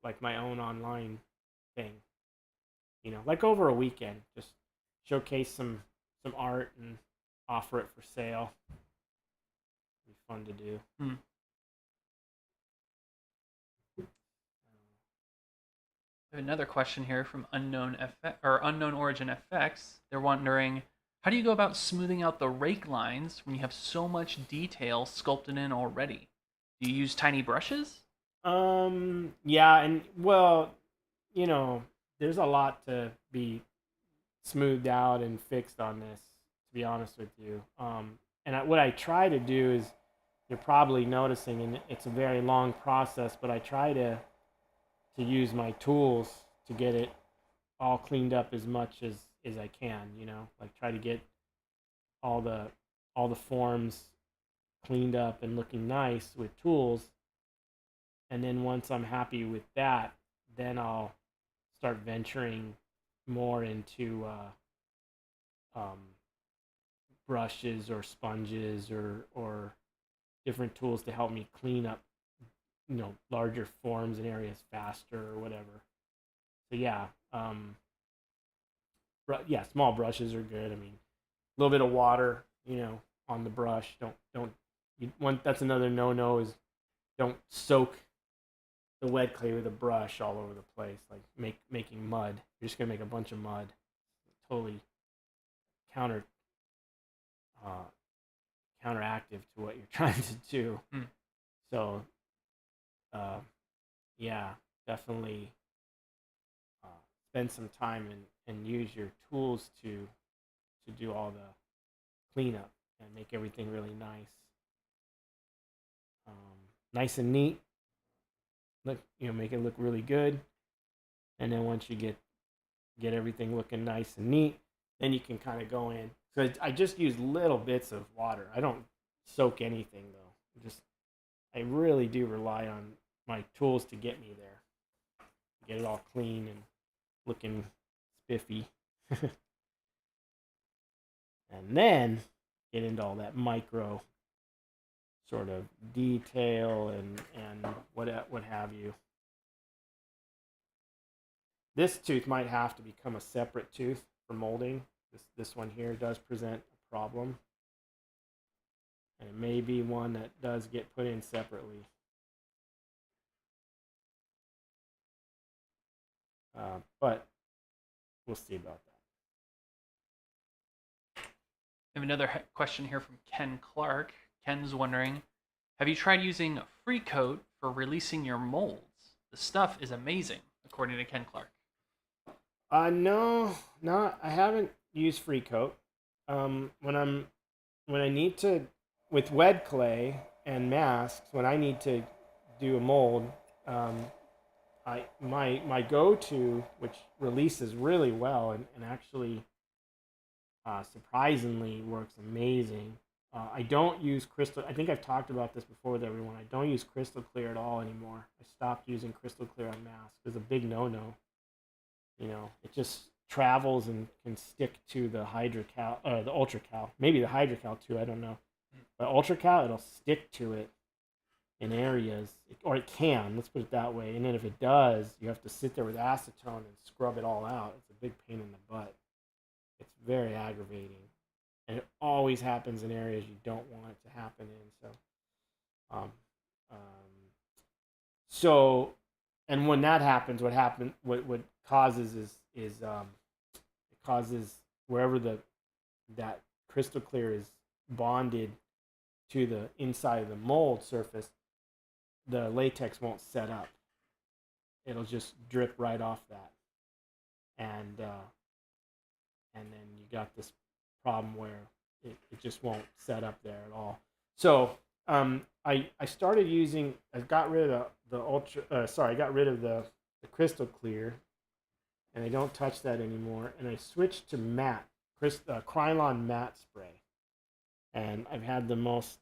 like my own online thing, like over a weekend, just showcase some art and offer it for sale. It'd be fun to do. We have another question here from Unknown Origin FX. They're wondering, how do you go about smoothing out the rake lines when you have so much detail sculpted in already? Do you use tiny brushes? Yeah, and well, there's a lot to be smoothed out and fixed on this, to be honest with you. And what I try to do is, you're probably noticing, and it's a very long process, but I try to use my tools to get it all cleaned up as much as I can, like try to get all the forms cleaned up and looking nice with tools. And then once I'm happy with that, then I'll start venturing more into brushes or sponges or different tools to help me clean up, larger forms and areas faster or whatever. So yeah, small brushes are good. I mean, a little bit of water, on the brush. Don't. That's another no-no, is don't soak the wet clay with a brush all over the place, like making mud. You're just gonna make a bunch of mud. Totally counter counteractive to what you're trying to do. So, yeah, definitely spend some time and use your tools to do all the cleanup and make everything really nice, nice and neat. Look, make it look really good. And then once you get everything looking nice and neat, then you can kind of go in. So I just use little bits of water. I don't soak anything though. I really do rely on my tools to get me there, get it all clean and looking spiffy. And then get into all that micro sort of detail and what have you. This tooth might have to become a separate tooth for molding. This one here does present a problem. And it may be one that does get put in separately. But we'll see about that. I have another question here from Ken Clark. Ken's wondering, have you tried using free coat for releasing your molds? The stuff is amazing, according to Ken Clark. No, I haven't used free coat. When I need to, with wet clay and masks, when I need to do a mold, my go-to, which releases really well and actually surprisingly works amazing. I don't use crystal. I think I've talked about this before with everyone. I don't use crystal clear at all anymore. I stopped using crystal clear on masks. It's a big no-no. It just travels and can stick to the hydrocal, the ultracal. Maybe the hydrocal too. I don't know. But ultracal, it'll stick to it in areas, or it can. Let's put it that way. And then if it does, you have to sit there with acetone and scrub it all out. It's a big pain in the butt. It's very aggravating. And it always happens in areas you don't want it to happen in. So, and when that happens, what causes is it causes wherever that crystal clear is bonded to the inside of the mold surface, the latex won't set up. It'll just drip right off that, and then you got this problem where it just won't set up there at all. So I started using. I got rid of I got rid of the crystal clear, and I don't touch that anymore. And I switched to matte Krylon matte spray, and I've had the most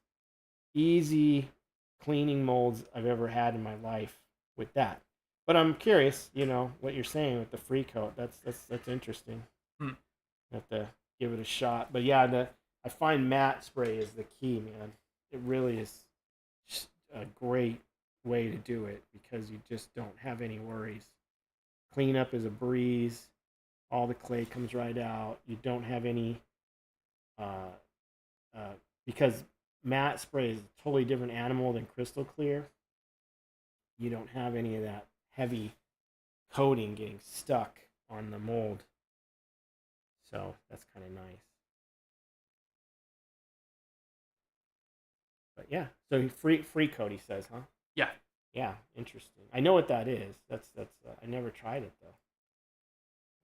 easy cleaning molds I've ever had in my life with that. But I'm curious, what you're saying with the free coat. That's interesting. Have to give it a shot. But yeah, I find matte spray is the key, man. It really is a great way to do it because you just don't have any worries. Cleanup is a breeze. All the clay comes right out. You don't have any because matte spray is a totally different animal than crystal clear. You don't have any of that heavy coating getting stuck on the mold. So that's kind of nice. But yeah, so free coat, he says, huh? Yeah. Yeah, interesting. I know what that is. That's I never tried it though.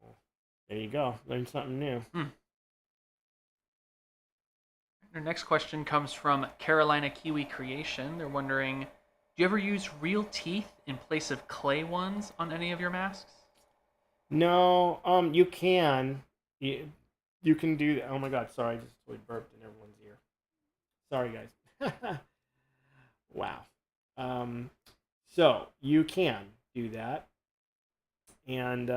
Well, there you go. Learn something new. Our next question comes from Carolina Kiwi Creation. They're wondering, do you ever use real teeth in place of clay ones on any of your masks? No, you can. You can do that. Oh my God, sorry, I just totally burped in everyone's ear. Sorry, guys. Wow. So you can do that. And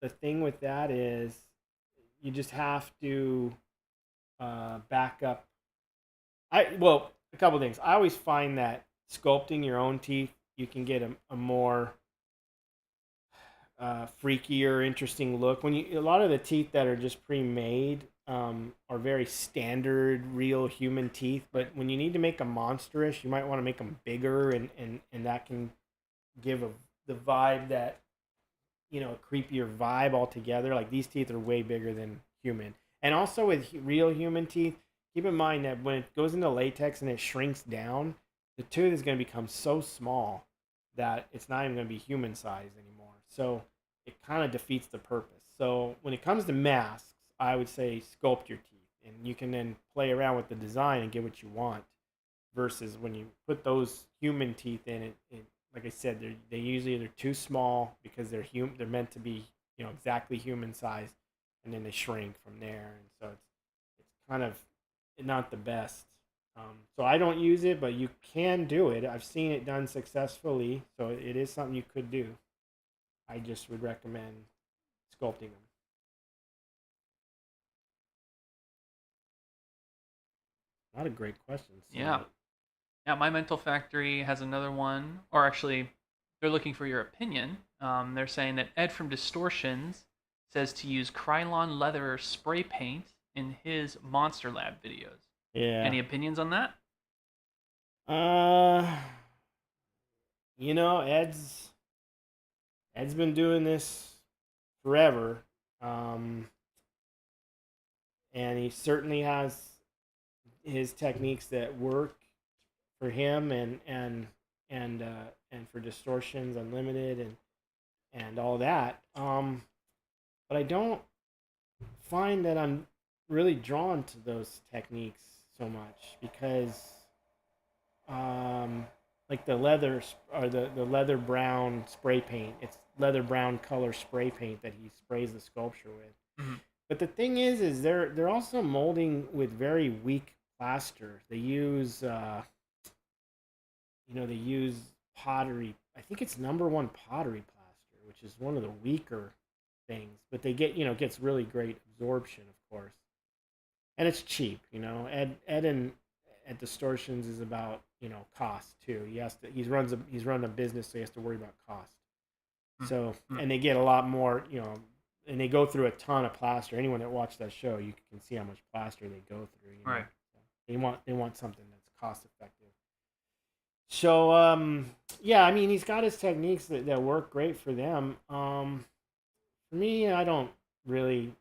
the thing with that is you just have to back up. A couple things. I always find that sculpting your own teeth, you can get a more freaky or interesting look. A lot of the teeth that are just pre-made, are very standard, real human teeth. But when you need to make them monstrous, you might want to make them bigger, and that can give the vibe that, a creepier vibe altogether. Like these teeth are way bigger than human. And also with real human teeth, keep in mind that when it goes into latex and it shrinks down, the tooth is going to become so small that it's not even going to be human size anymore. So it kind of defeats the purpose. So when it comes to masks, I would say sculpt your teeth, and you can then play around with the design and get what you want. Versus when you put those human teeth in it, like I said, they usually they're too small because they're meant to be exactly human size, and then they shrink from there, and so it's kind of not the best. So I don't use it, but you can do it. I've seen it done successfully, so it is something you could do. I just would recommend sculpting them. Not a great question. Yeah. Yeah, my mental factory has another one, or actually, they're looking for your opinion. They're saying that Ed from Distortions says to use Krylon leather spray paint in his Monster Lab videos. Yeah. Any opinions on that? Ed's been doing this forever, and he certainly has his techniques that work for him, and for Distortions Unlimited and all that. But I don't find that I'm really drawn to those techniques so much because like the leather or the leather brown spray paint, it's leather brown color spray paint that he sprays the sculpture with. Mm-hmm. But the thing is they're also molding with very weak plaster. They use they use pottery. I think it's #1 pottery plaster, which is one of the weaker things, but they get gets really great absorption, of course, and it's cheap. Ed at Distortions is about cost too. He's run a business, so he has to worry about cost. So and they get a lot more, and they go through a ton of plaster. Anyone that watched that show, you can see how much plaster they go through. Right. So they want something that's cost effective. So yeah, I mean he's got his techniques that work great for them. For me, I don't really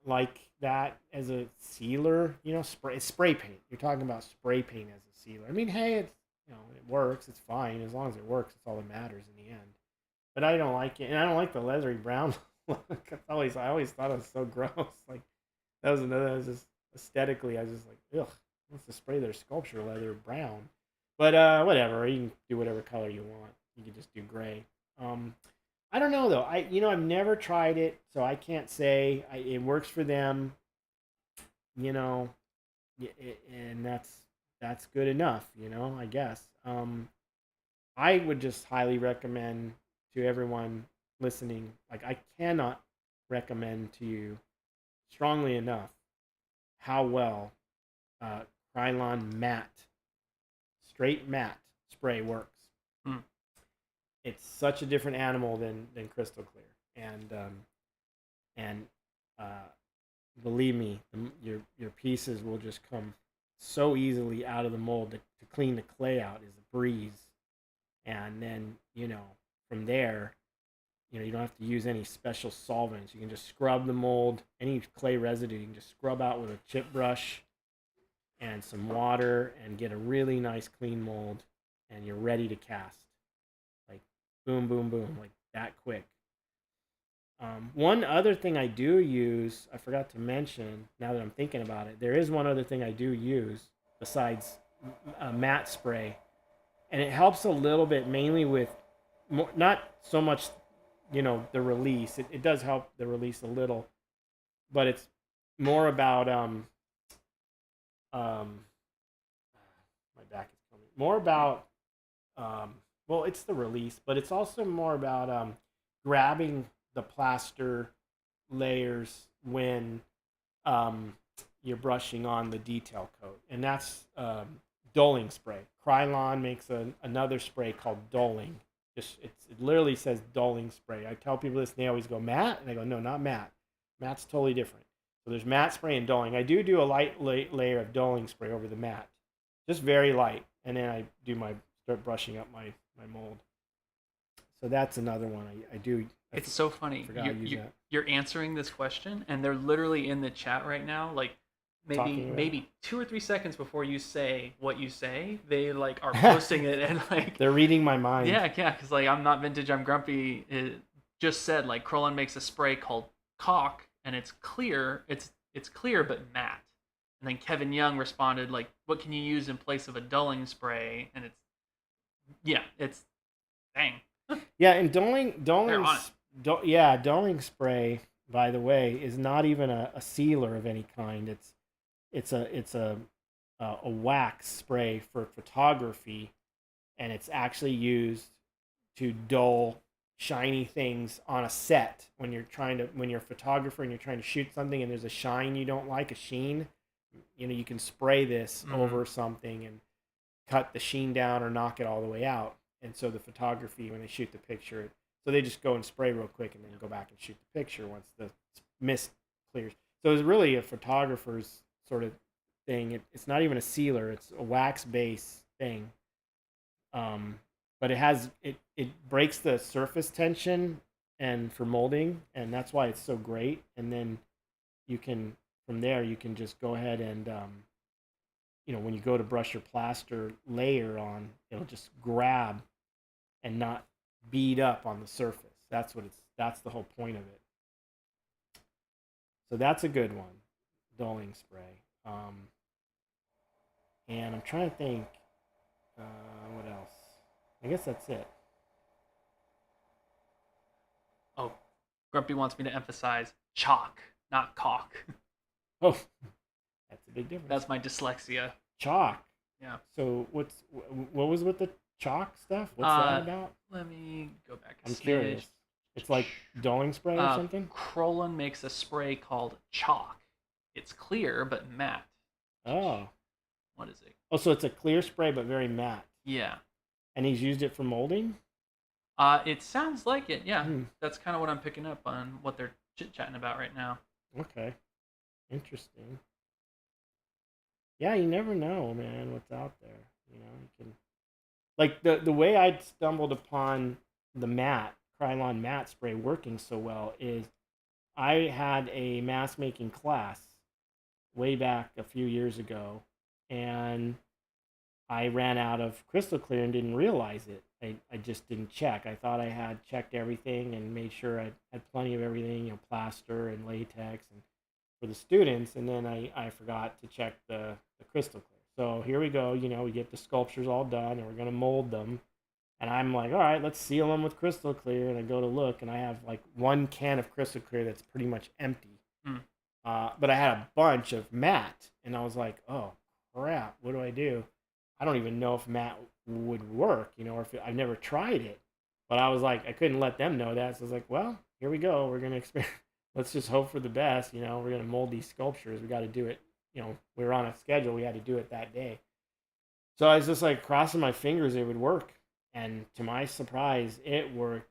like that as a sealer. Spray paint. You're talking about spray paint as a sealer. I mean, hey, it works. It's fine as long as it works. It's all that matters in the end. But I don't like it, and I don't like the leathery brown look. I always thought it was so gross. Like that was just aesthetically. I was just like, ugh. Wants to spray their sculpture leather brown. But whatever. You can do whatever color you want. You can just do gray. I don't know though. I've never tried it, so I can't say it works for them. And that's good enough. I guess. I would just highly recommend to everyone listening. Like I cannot recommend to you strongly enough how well Krylon straight matte spray works. It's such a different animal than crystal clear, and believe me, your pieces will just come so easily out of the mold. To clean the clay out is a breeze, and then from there, you don't have to use any special solvents. You can just scrub the mold, any clay residue you can just scrub out with a chip brush and some water, and get a really nice clean mold, and you're ready to cast. Like boom, boom, boom, like that quick. One other thing I do use, I forgot to mention, now that I'm thinking about it, there is one other thing I do use besides matte spray, and it helps a little bit, mainly with not so much, the release. It does help the release a little, but it's more about my back is coming. More about well, it's the release, but it's also more about grabbing the plaster layers when you're brushing on the detail coat, and that's dulling spray. Krylon makes another spray called dulling. It literally says dulling spray. I tell people this, and they always go matte, and I go, no, not matte. Matte's totally different. So there's matte spray and dulling. I do a light layer of dulling spray over the matte, just very light, and then I start brushing up my mold. So that's another one I do. It's so funny. You're answering this question, and they're literally in the chat right now, like maybe 2 or 3 seconds before you say what you say, they like are posting it, and like they're reading my mind. Yeah, because like I'm not vintage, I'm grumpy. It just said like Krollen makes a spray called Caulk, and it's clear. It's clear but matte. And then Kevin Young responded like, "What can you use in place of a dulling spray?" And it's dang. Yeah, and dulling spray, by the way, is not even a sealer of any kind. It's a wax spray for photography, and it's actually used to dull shiny things on a set when you're a photographer and you're trying to shoot something and there's a shine you don't like, a sheen. You can spray this over something and cut the sheen down or knock it all the way out. And so the photography, when they shoot the picture, so they just go and spray real quick and then go back and shoot the picture once the mist clears. So it's really a photographer's sort of thing. It's not even a sealer; it's a wax base thing. But it breaks the surface tension and for molding, and that's why it's so great. And then from there you can just go ahead and when you go to brush your plaster layer on, it'll just grab and not bead up on the surface. That's the whole point of it. So that's a good one, dulling spray. And I'm trying to think what else. I guess that's it. Oh, Grumpy wants me to emphasize chalk, not caulk. Oh, that's a big difference. That's my dyslexia. Chalk. Yeah. So what was with the chalk stuff? What's that about? Let me go back. I'm curious. It's like dulling spray or something? Krollen makes a spray called Chalk. It's clear but matte. Oh. What is it? Oh, so it's a clear spray but very matte. Yeah. And he's used it for molding? It sounds like it, yeah. That's kind of what I'm picking up on what they're chit-chatting about right now. Okay. Interesting. Yeah, you never know, man, what's out there. You can, like the way I stumbled upon the Krylon matte spray working so well is I had a mask making class way back a few years ago, and I ran out of crystal clear and didn't realize it. I just didn't check. I thought I had checked everything and made sure I had plenty of everything, plaster and latex and for the students, and then I forgot to check the crystal clear. So here we go, we get the sculptures all done and we're going to mold them. And I'm like, all right, let's seal them with crystal clear. And I go to look and I have like one can of crystal clear that's pretty much empty. But I had a bunch of matte and I was like, oh crap, what do I do? I don't even know if matte would work, or if I've never tried it. But I was like, I couldn't let them know that. So I was like, well, here we go. We're going to experiment. Let's just hope for the best. We're going to mold these sculptures. We got to do it. We were on a schedule. We had to do it that day. So I was just like crossing my fingers it would work. And to my surprise, it worked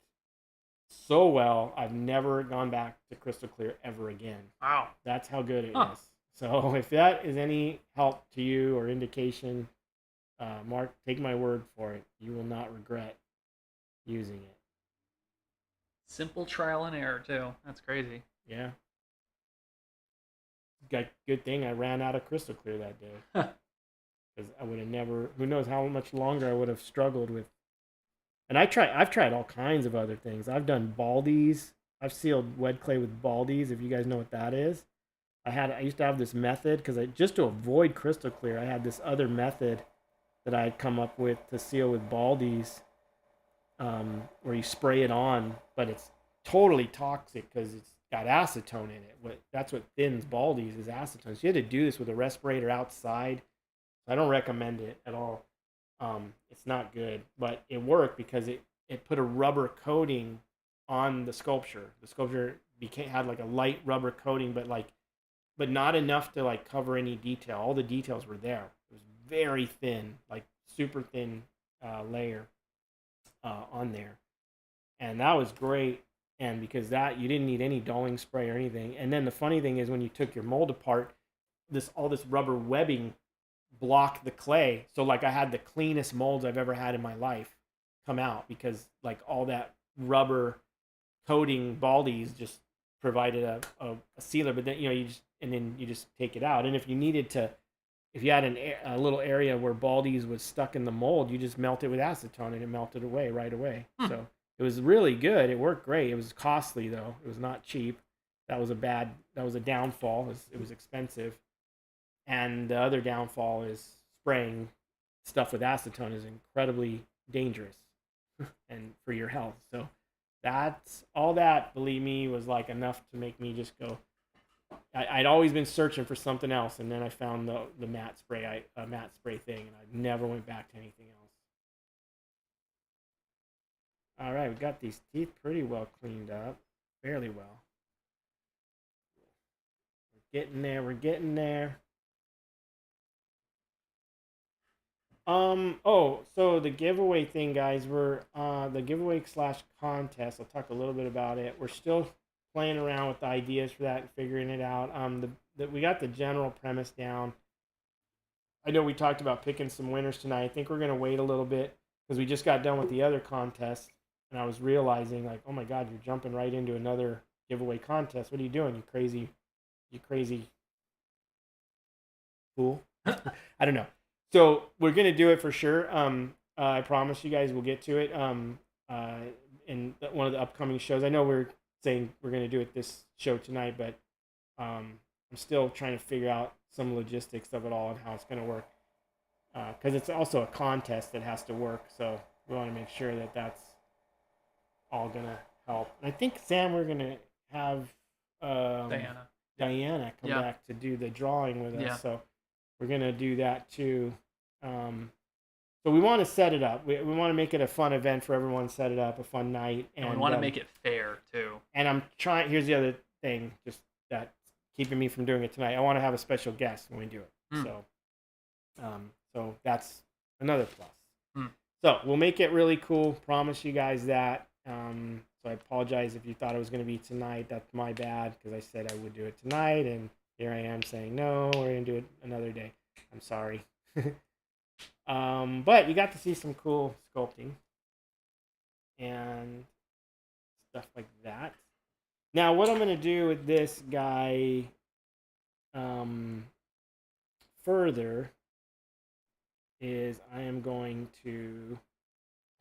so well. I've never gone back to crystal clear ever again. Wow. That's how good it is. So if that is any help to you or indication, Mark, take my word for it. You will not regret using it. Simple trial and error, too. That's crazy. Yeah. Good thing I ran out of crystal clear that day. Because I would have never, who knows how much longer I would have struggled with. And I've tried all kinds of other things. I've done baldies. I've sealed wet clay with baldies, if you guys know what that is. I used to have this method, because just to avoid crystal clear, I had this other method that I had come up with to seal with baldies, where you spray it on, but it's totally toxic because it's got acetone in it. That's what thins baldies is acetone. So you had to do this with a respirator outside. I don't recommend it at all. It's not good, but it worked because it put a rubber coating on the sculpture. The sculpture had like a light rubber coating, but not enough to like cover any detail. All the details were there. It was very thin, like super thin layer on there, and that was great. And because that, you didn't need any dulling spray or anything. And then the funny thing is when you took your mold apart, all this rubber webbing blocked the clay. So like I had the cleanest molds I've ever had in my life come out because like all that rubber coating baldies just provided a sealer. But then you just take it out. And if you had a little area where baldies was stuck in the mold, you just melt it with acetone and it melted away right away. So it was really good. It worked great. It was costly though. It was not cheap. That was a downfall. It was expensive. And the other downfall is spraying stuff with acetone is incredibly dangerous and for your health. So that's all that, believe me, was like enough to make me just go. I'd always been searching for something else, and then I found the matte spray thing, and I never went back to anything else. All right, we got these teeth pretty well cleaned up, fairly well. We're getting there. We're getting there. So the giveaway thing, guys, we're the giveaway / contest. I'll talk a little bit about it. We're still playing around with the ideas for that and figuring it out. We got the general premise down. I know we talked about picking some winners tonight. I think we're gonna wait a little bit because we just got done with the other contest, and I was realizing like, oh my God, you're jumping right into another giveaway contest. What are you doing, you crazy fool? I don't know. So we're gonna do it for sure. I promise you guys we'll get to it. In one of the upcoming shows. I know we're saying we're gonna do it this show tonight, but I'm still trying to figure out some logistics of it all and how it's gonna work. Because it's also a contest that has to work, so we want to make sure that that's all gonna help. And I think Sam, we're gonna have Diana come back to do the drawing with us. So we're going to do that too. So we want to set it up. We want to make it a fun event for everyone, set it up, a fun night. And we want to make it fair too. And I'm trying, here's the other thing, just that's keeping me from doing it tonight. I want to have a special guest when we do it. So that's another plus. So we'll make it really cool. Promise you guys that. So I apologize if you thought it was going to be tonight. That's my bad because I said I would do it tonight, and here I am saying no, we're going to do it another day. I'm sorry. But you got to see some cool sculpting and stuff like that. Now, what I'm going to do with this guy further is I am going to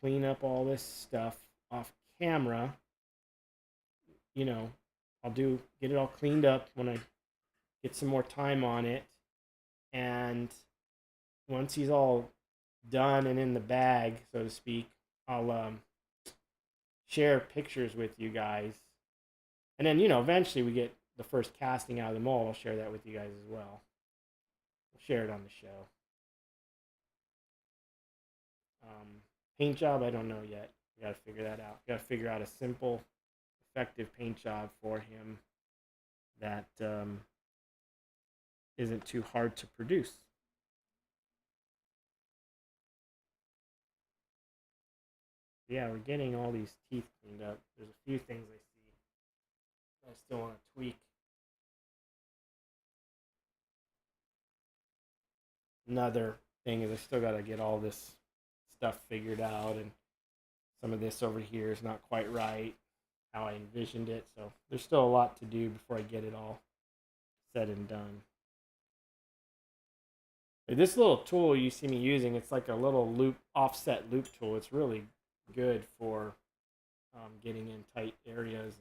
clean up all this stuff off camera. You know, I'll get it all cleaned up when I get some more time on it. And once he's all done and in the bag, so to speak, I'll share pictures with you guys. And then, you know, eventually we get the first casting out of the mold. I'll share that with you guys as well. We'll share it on the show. Paint job, I don't know yet. We got to figure that out. Got to figure out a simple, effective paint job for him that isn't too hard to produce. Yeah, we're getting all these teeth cleaned up. There's a few things I see I still want to tweak. Another thing is I still got to get all this stuff figured out, and some of this over here is not quite right how I envisioned it, so there's still a lot to do before I get it all said and done. This little tool you see me using, it's like a little offset loop tool. It's really good for getting in tight areas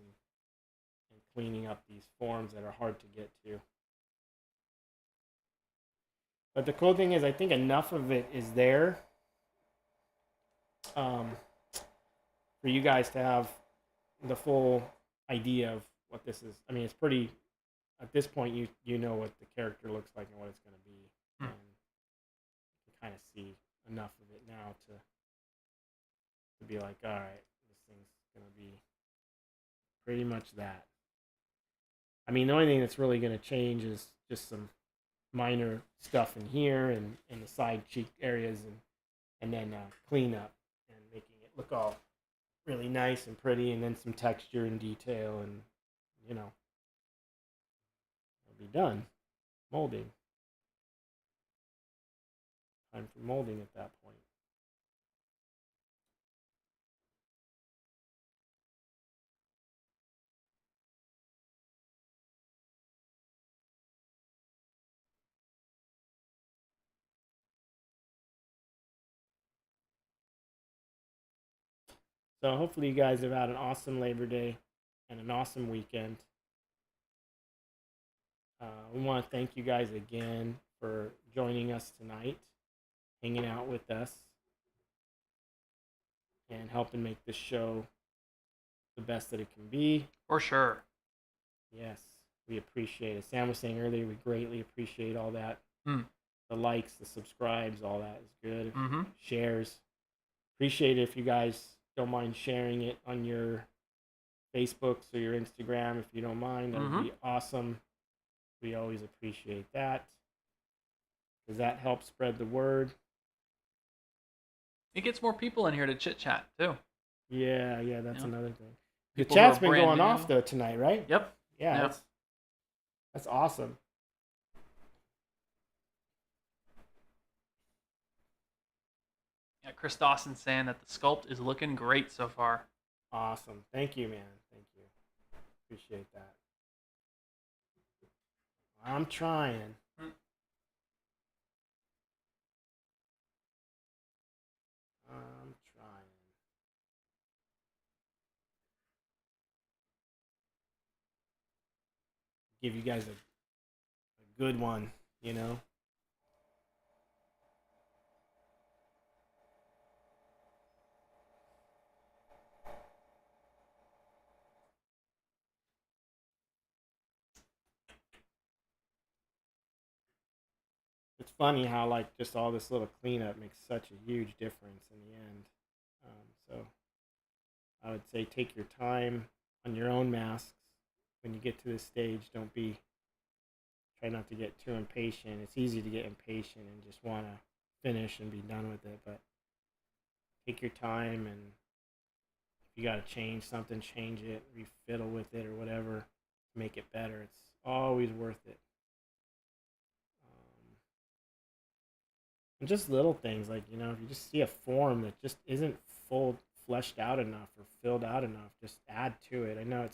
and cleaning up these forms that are hard to get to. But the cool thing is I think enough of it is there for you guys to have the full idea of what this is. I mean, it's pretty, at this point, you know what the character looks like and what it's going to be. And you can kind of see enough of it now to be like, all right, this thing's going to be pretty much that. I mean, the only thing that's really going to change is just some minor stuff in here and in the side cheek areas and then clean up and making it look all really nice and pretty, and then some texture and detail, and you know, it'll be done. Molding. Time for molding at that point. So hopefully you guys have had an awesome Labor Day and an awesome weekend. We want to thank you guys again for joining us tonight, hanging out with us, and helping make this show the best that it can be. For sure. Yes, we appreciate it. Sam was saying earlier, we greatly appreciate all that. The likes, the subscribes, all that is good. Shares. Appreciate it if you guys don't mind sharing it on your Facebooks or your Instagram. If you don't mind, that would be awesome. We always appreciate that because that helps spread the word. It gets more people in here to chit chat too. Yeah, that's another thing. The People chat's who are been brand going new. off though tonight, right? Yep. Yeah. That's awesome. Yeah, Chris Dawson saying that the sculpt is looking great so far. Awesome. Thank you, man. Thank you. Appreciate that. I'm trying. I'm trying. Give you guys a good one, you know? It's funny how like just all this little cleanup makes such a huge difference in the end. So I would say take your time on your own masks when you get to this stage. Try not to get too impatient. It's easy to get impatient and just want to finish and be done with it, but take your time, and if you got to change something, change it, refiddle with it or whatever, make it better. It's always worth it. And just little things like, if you just see a form that just isn't fleshed out enough or filled out enough, just add to it. I know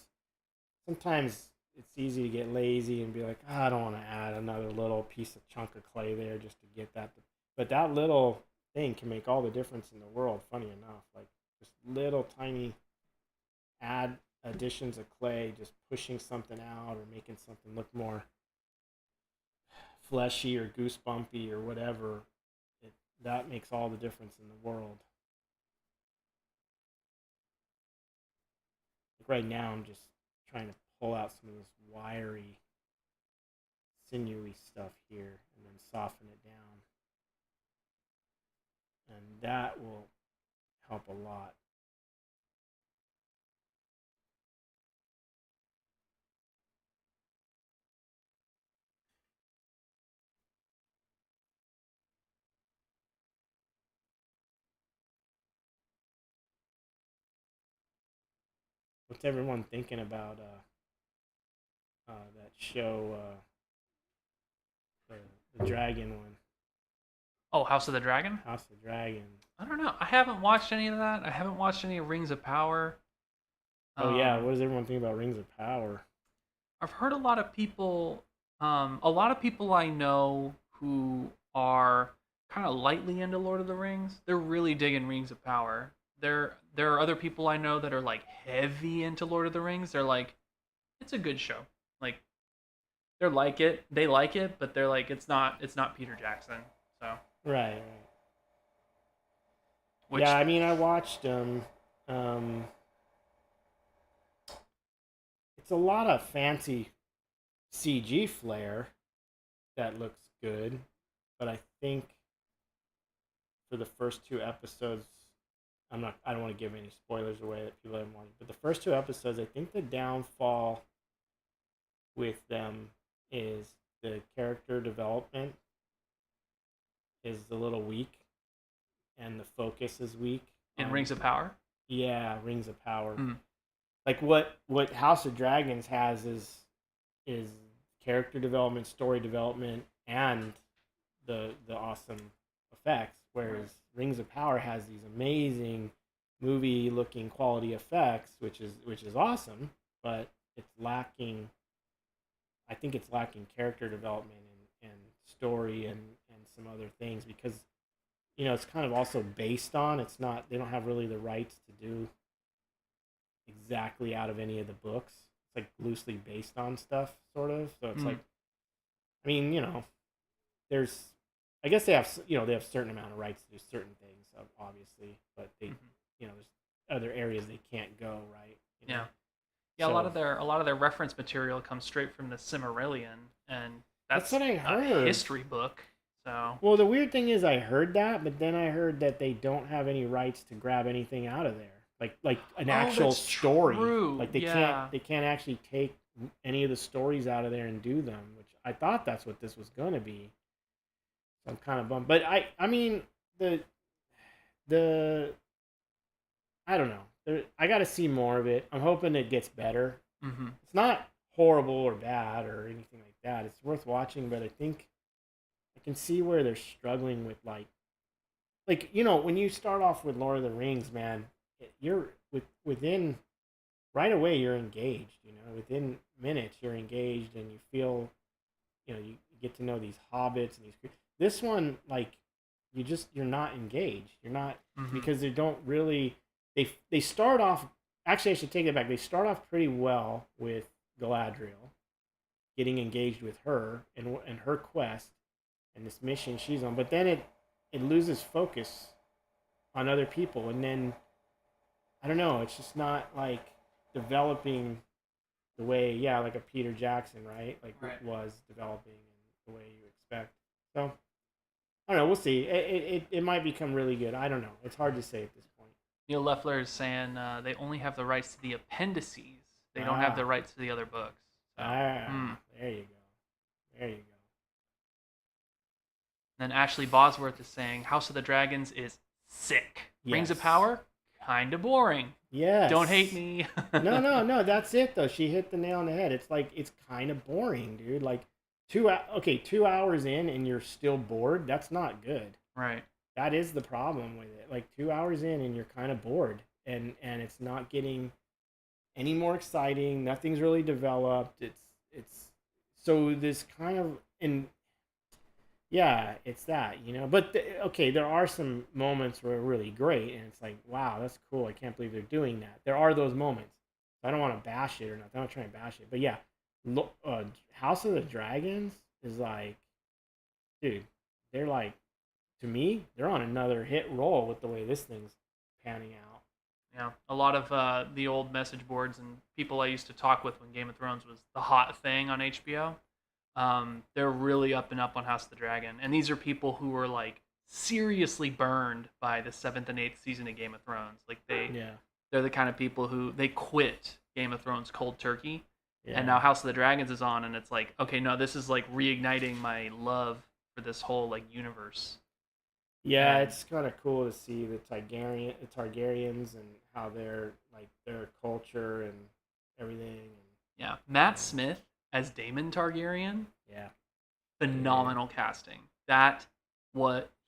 sometimes it's easy to get lazy and be like, I don't want to add another little piece of chunk of clay there just to get that. But that little thing can make all the difference in the world, funny enough. Like just little tiny additions of clay, just pushing something out or making something look more fleshy or goosebumpy or whatever. That makes all the difference in the world. Like right now, I'm just trying to pull out some of this wiry, sinewy stuff here and then soften it down. And that will help a lot. What's everyone thinking about that show, the dragon one? Oh, House of the Dragon? House of the Dragon. I don't know. I haven't watched any of that. I haven't watched any Rings of Power. Oh yeah, what does everyone think about Rings of Power? I've heard a lot of people I know who are kind of lightly into Lord of the Rings. They're really digging Rings of Power. There are other people I know that are like heavy into Lord of the Rings. They're like, it's a good show. Like, they like it, but they're like, it's not Peter Jackson. So Right. Which, yeah, I mean, I watched it's a lot of fancy CG flair that looks good, but I think for the first two episodes, I don't want to give any spoilers away that people haven't watched, but the first two episodes, I think the downfall with them is the character development is a little weak and the focus is weak. in Rings of Power? Yeah, Rings of Power. Mm. Like what House of Dragons has is character development, story development, and the awesome effects. Whereas Rings of Power has these amazing movie looking quality effects, which is awesome, but it's lacking. I think it's lacking character development and story and some other things because it's kind of also based on. It's not. They don't have really the rights to do exactly out of any of the books. It's like loosely based on stuff, sort of. So it's like, I mean, there's, I guess they have, they have certain amount of rights to do certain things, obviously, but they, there's other areas they can't go, right? Yeah. Yeah, So, a lot of their reference material comes straight from the Cimmerillion, and that's what I a heard. history book. So Well, the weird thing is I heard that, but then I heard that they don't have any rights to grab anything out of there. Like an actual that's story. true. Like they can't actually take any of the stories out of there and do them, which I thought that's what this was gonna be. So I'm kind of bummed. But I mean the I don't know. I got to see more of it. I'm hoping it gets better. Mm-hmm. It's not horrible or bad or anything like that. It's worth watching, but I think I can see where they're struggling with like when you start off with Lord of the Rings, man, you're within right away you're engaged. Within minutes you're engaged, and you feel, you get to know these hobbits and these. This one, like, you're not engaged. You're not because they don't really. They start off. Actually, I should take it back. They start off pretty well with Galadriel, getting engaged with her and her quest and this mission she's on. But then it loses focus on other people, and then I don't know. It's just not like developing the way, like a Peter Jackson, right? Like it was developing in the way you expect. So I don't know. We'll see. It might become really good. I don't know. It's hard to say at this point. Neil Leffler is saying they only have the rights to the appendices. They don't have the rights to the other books. So, there you go. There you go. Then Ashley Bosworth is saying House of the Dragons is sick. Yes. Rings of Power, kind of boring. Yes. Don't hate me. No. That's it though. She hit the nail on the head. It's like it's kind of boring, dude. Like 2 hours in and you're still bored. That's not good. Right. That is the problem with it. Like 2 hours in and you're kind of bored, and it's not getting any more exciting. Nothing's really developed. It's so this kind of it's that, But there are some moments where really great, and it's like, wow, that's cool. I can't believe they're doing that. There are those moments. I don't want to bash it or nothing. I'm not trying to bash it, but yeah, House of the Dragons is like, dude, they're like. To me, they're on another hit roll with the way this thing's panning out. Yeah, a lot of the old message boards and people I used to talk with when Game of Thrones was the hot thing on HBO. They're really up and up on House of the Dragon, and these are people who were like seriously burned by the 7th and 8th season of Game of Thrones. Like they're the kind of people who they quit Game of Thrones cold turkey, and now House of the Dragons is on, and it's like, okay, no, this is like reigniting my love for this whole like universe. Yeah, it's kind of cool to see the Targaryens and how they're like their culture and everything. Yeah, Matt Smith as Daemon Targaryen. Yeah, phenomenal casting.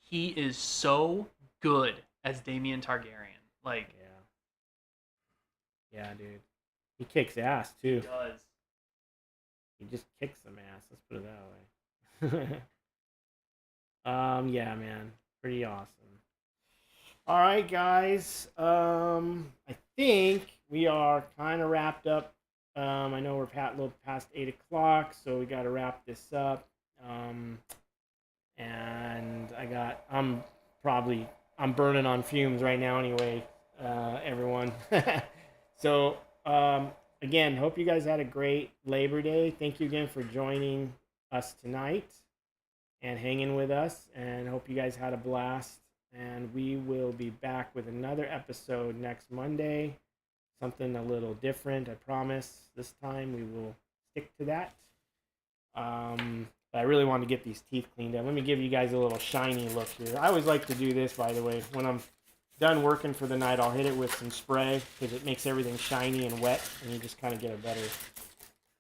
He is so good as Daemon Targaryen. Like, yeah, dude, he kicks ass too. He does. He just kicks some ass. Let's put it that way. Yeah, man. Pretty awesome. All right, guys. I think we are kind of wrapped up. I know we're a little past 8 o'clock, so we got to wrap this up. And I'm burning on fumes right now anyway, everyone. So, again, hope you guys had a great Labor Day. Thank you again for joining us tonight and hanging with us, and hope you guys had a blast. And we will be back with another episode next Monday. Something a little different, I promise. This time we will stick to that. But I really want to get these teeth cleaned up. Let me give you guys a little shiny look here. I always like to do this, by the way, when I'm done working for the night, I'll hit it with some spray because it makes everything shiny and wet, and you just kind of get a better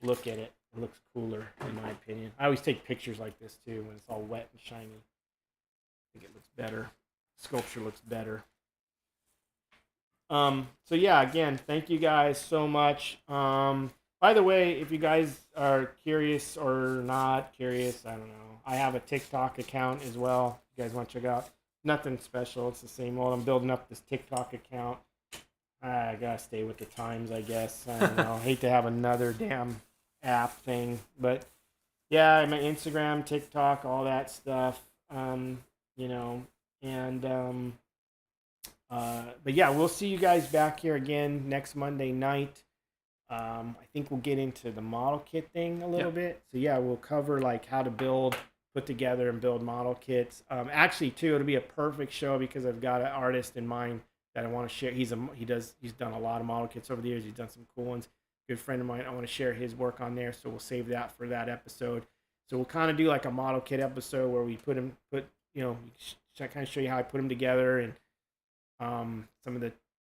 look at it. It looks cooler, in my opinion. I always take pictures like this too when it's all wet and shiny. I think it looks better. Sculpture looks better. So yeah, again, thank you guys so much. By the way, if you guys are curious or not curious, I don't know. I have a TikTok account as well. If you guys want to check out. Nothing special. It's the same old. I'm building up this TikTok account. I gotta stay with the times, I guess. I don't know. I hate to have another damn app thing, but yeah, my Instagram, TikTok, all that stuff. You know, and but yeah, we'll see you guys back here again next Monday night. I think we'll get into the model kit thing a little bit. So yeah, we'll cover like how to build, put together, and build model kits. Actually, too, it'll be a perfect show because I've got an artist in mind that I want to share. He's done a lot of model kits over the years. He's done some cool ones. Good friend of mine. I want to share his work on there, so we'll save that for that episode. So we'll kind of do like a model kit episode where we kind of show you how I put them together and some of the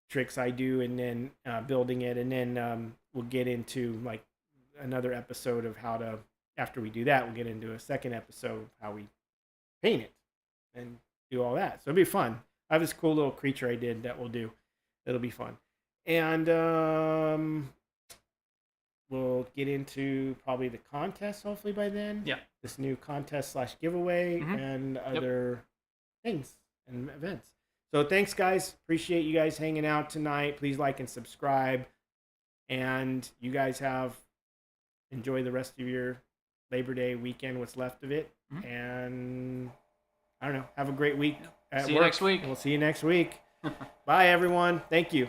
tricks I do, and then building it, and then we'll get into like another episode of how to. After we do that, we'll get into a second episode of how we paint it and do all that. So it'll be fun. I have this cool little creature I did that we'll do. It'll be fun, and we'll get into probably the contest hopefully by then. Yeah. This new contest / giveaway and other things and events. So thanks, guys. Appreciate you guys hanging out tonight. Please like and subscribe. And you guys enjoy the rest of your Labor Day weekend, what's left of it. And I don't know. Have a great week. See you next week. We'll see you next week. Bye, everyone. Thank you.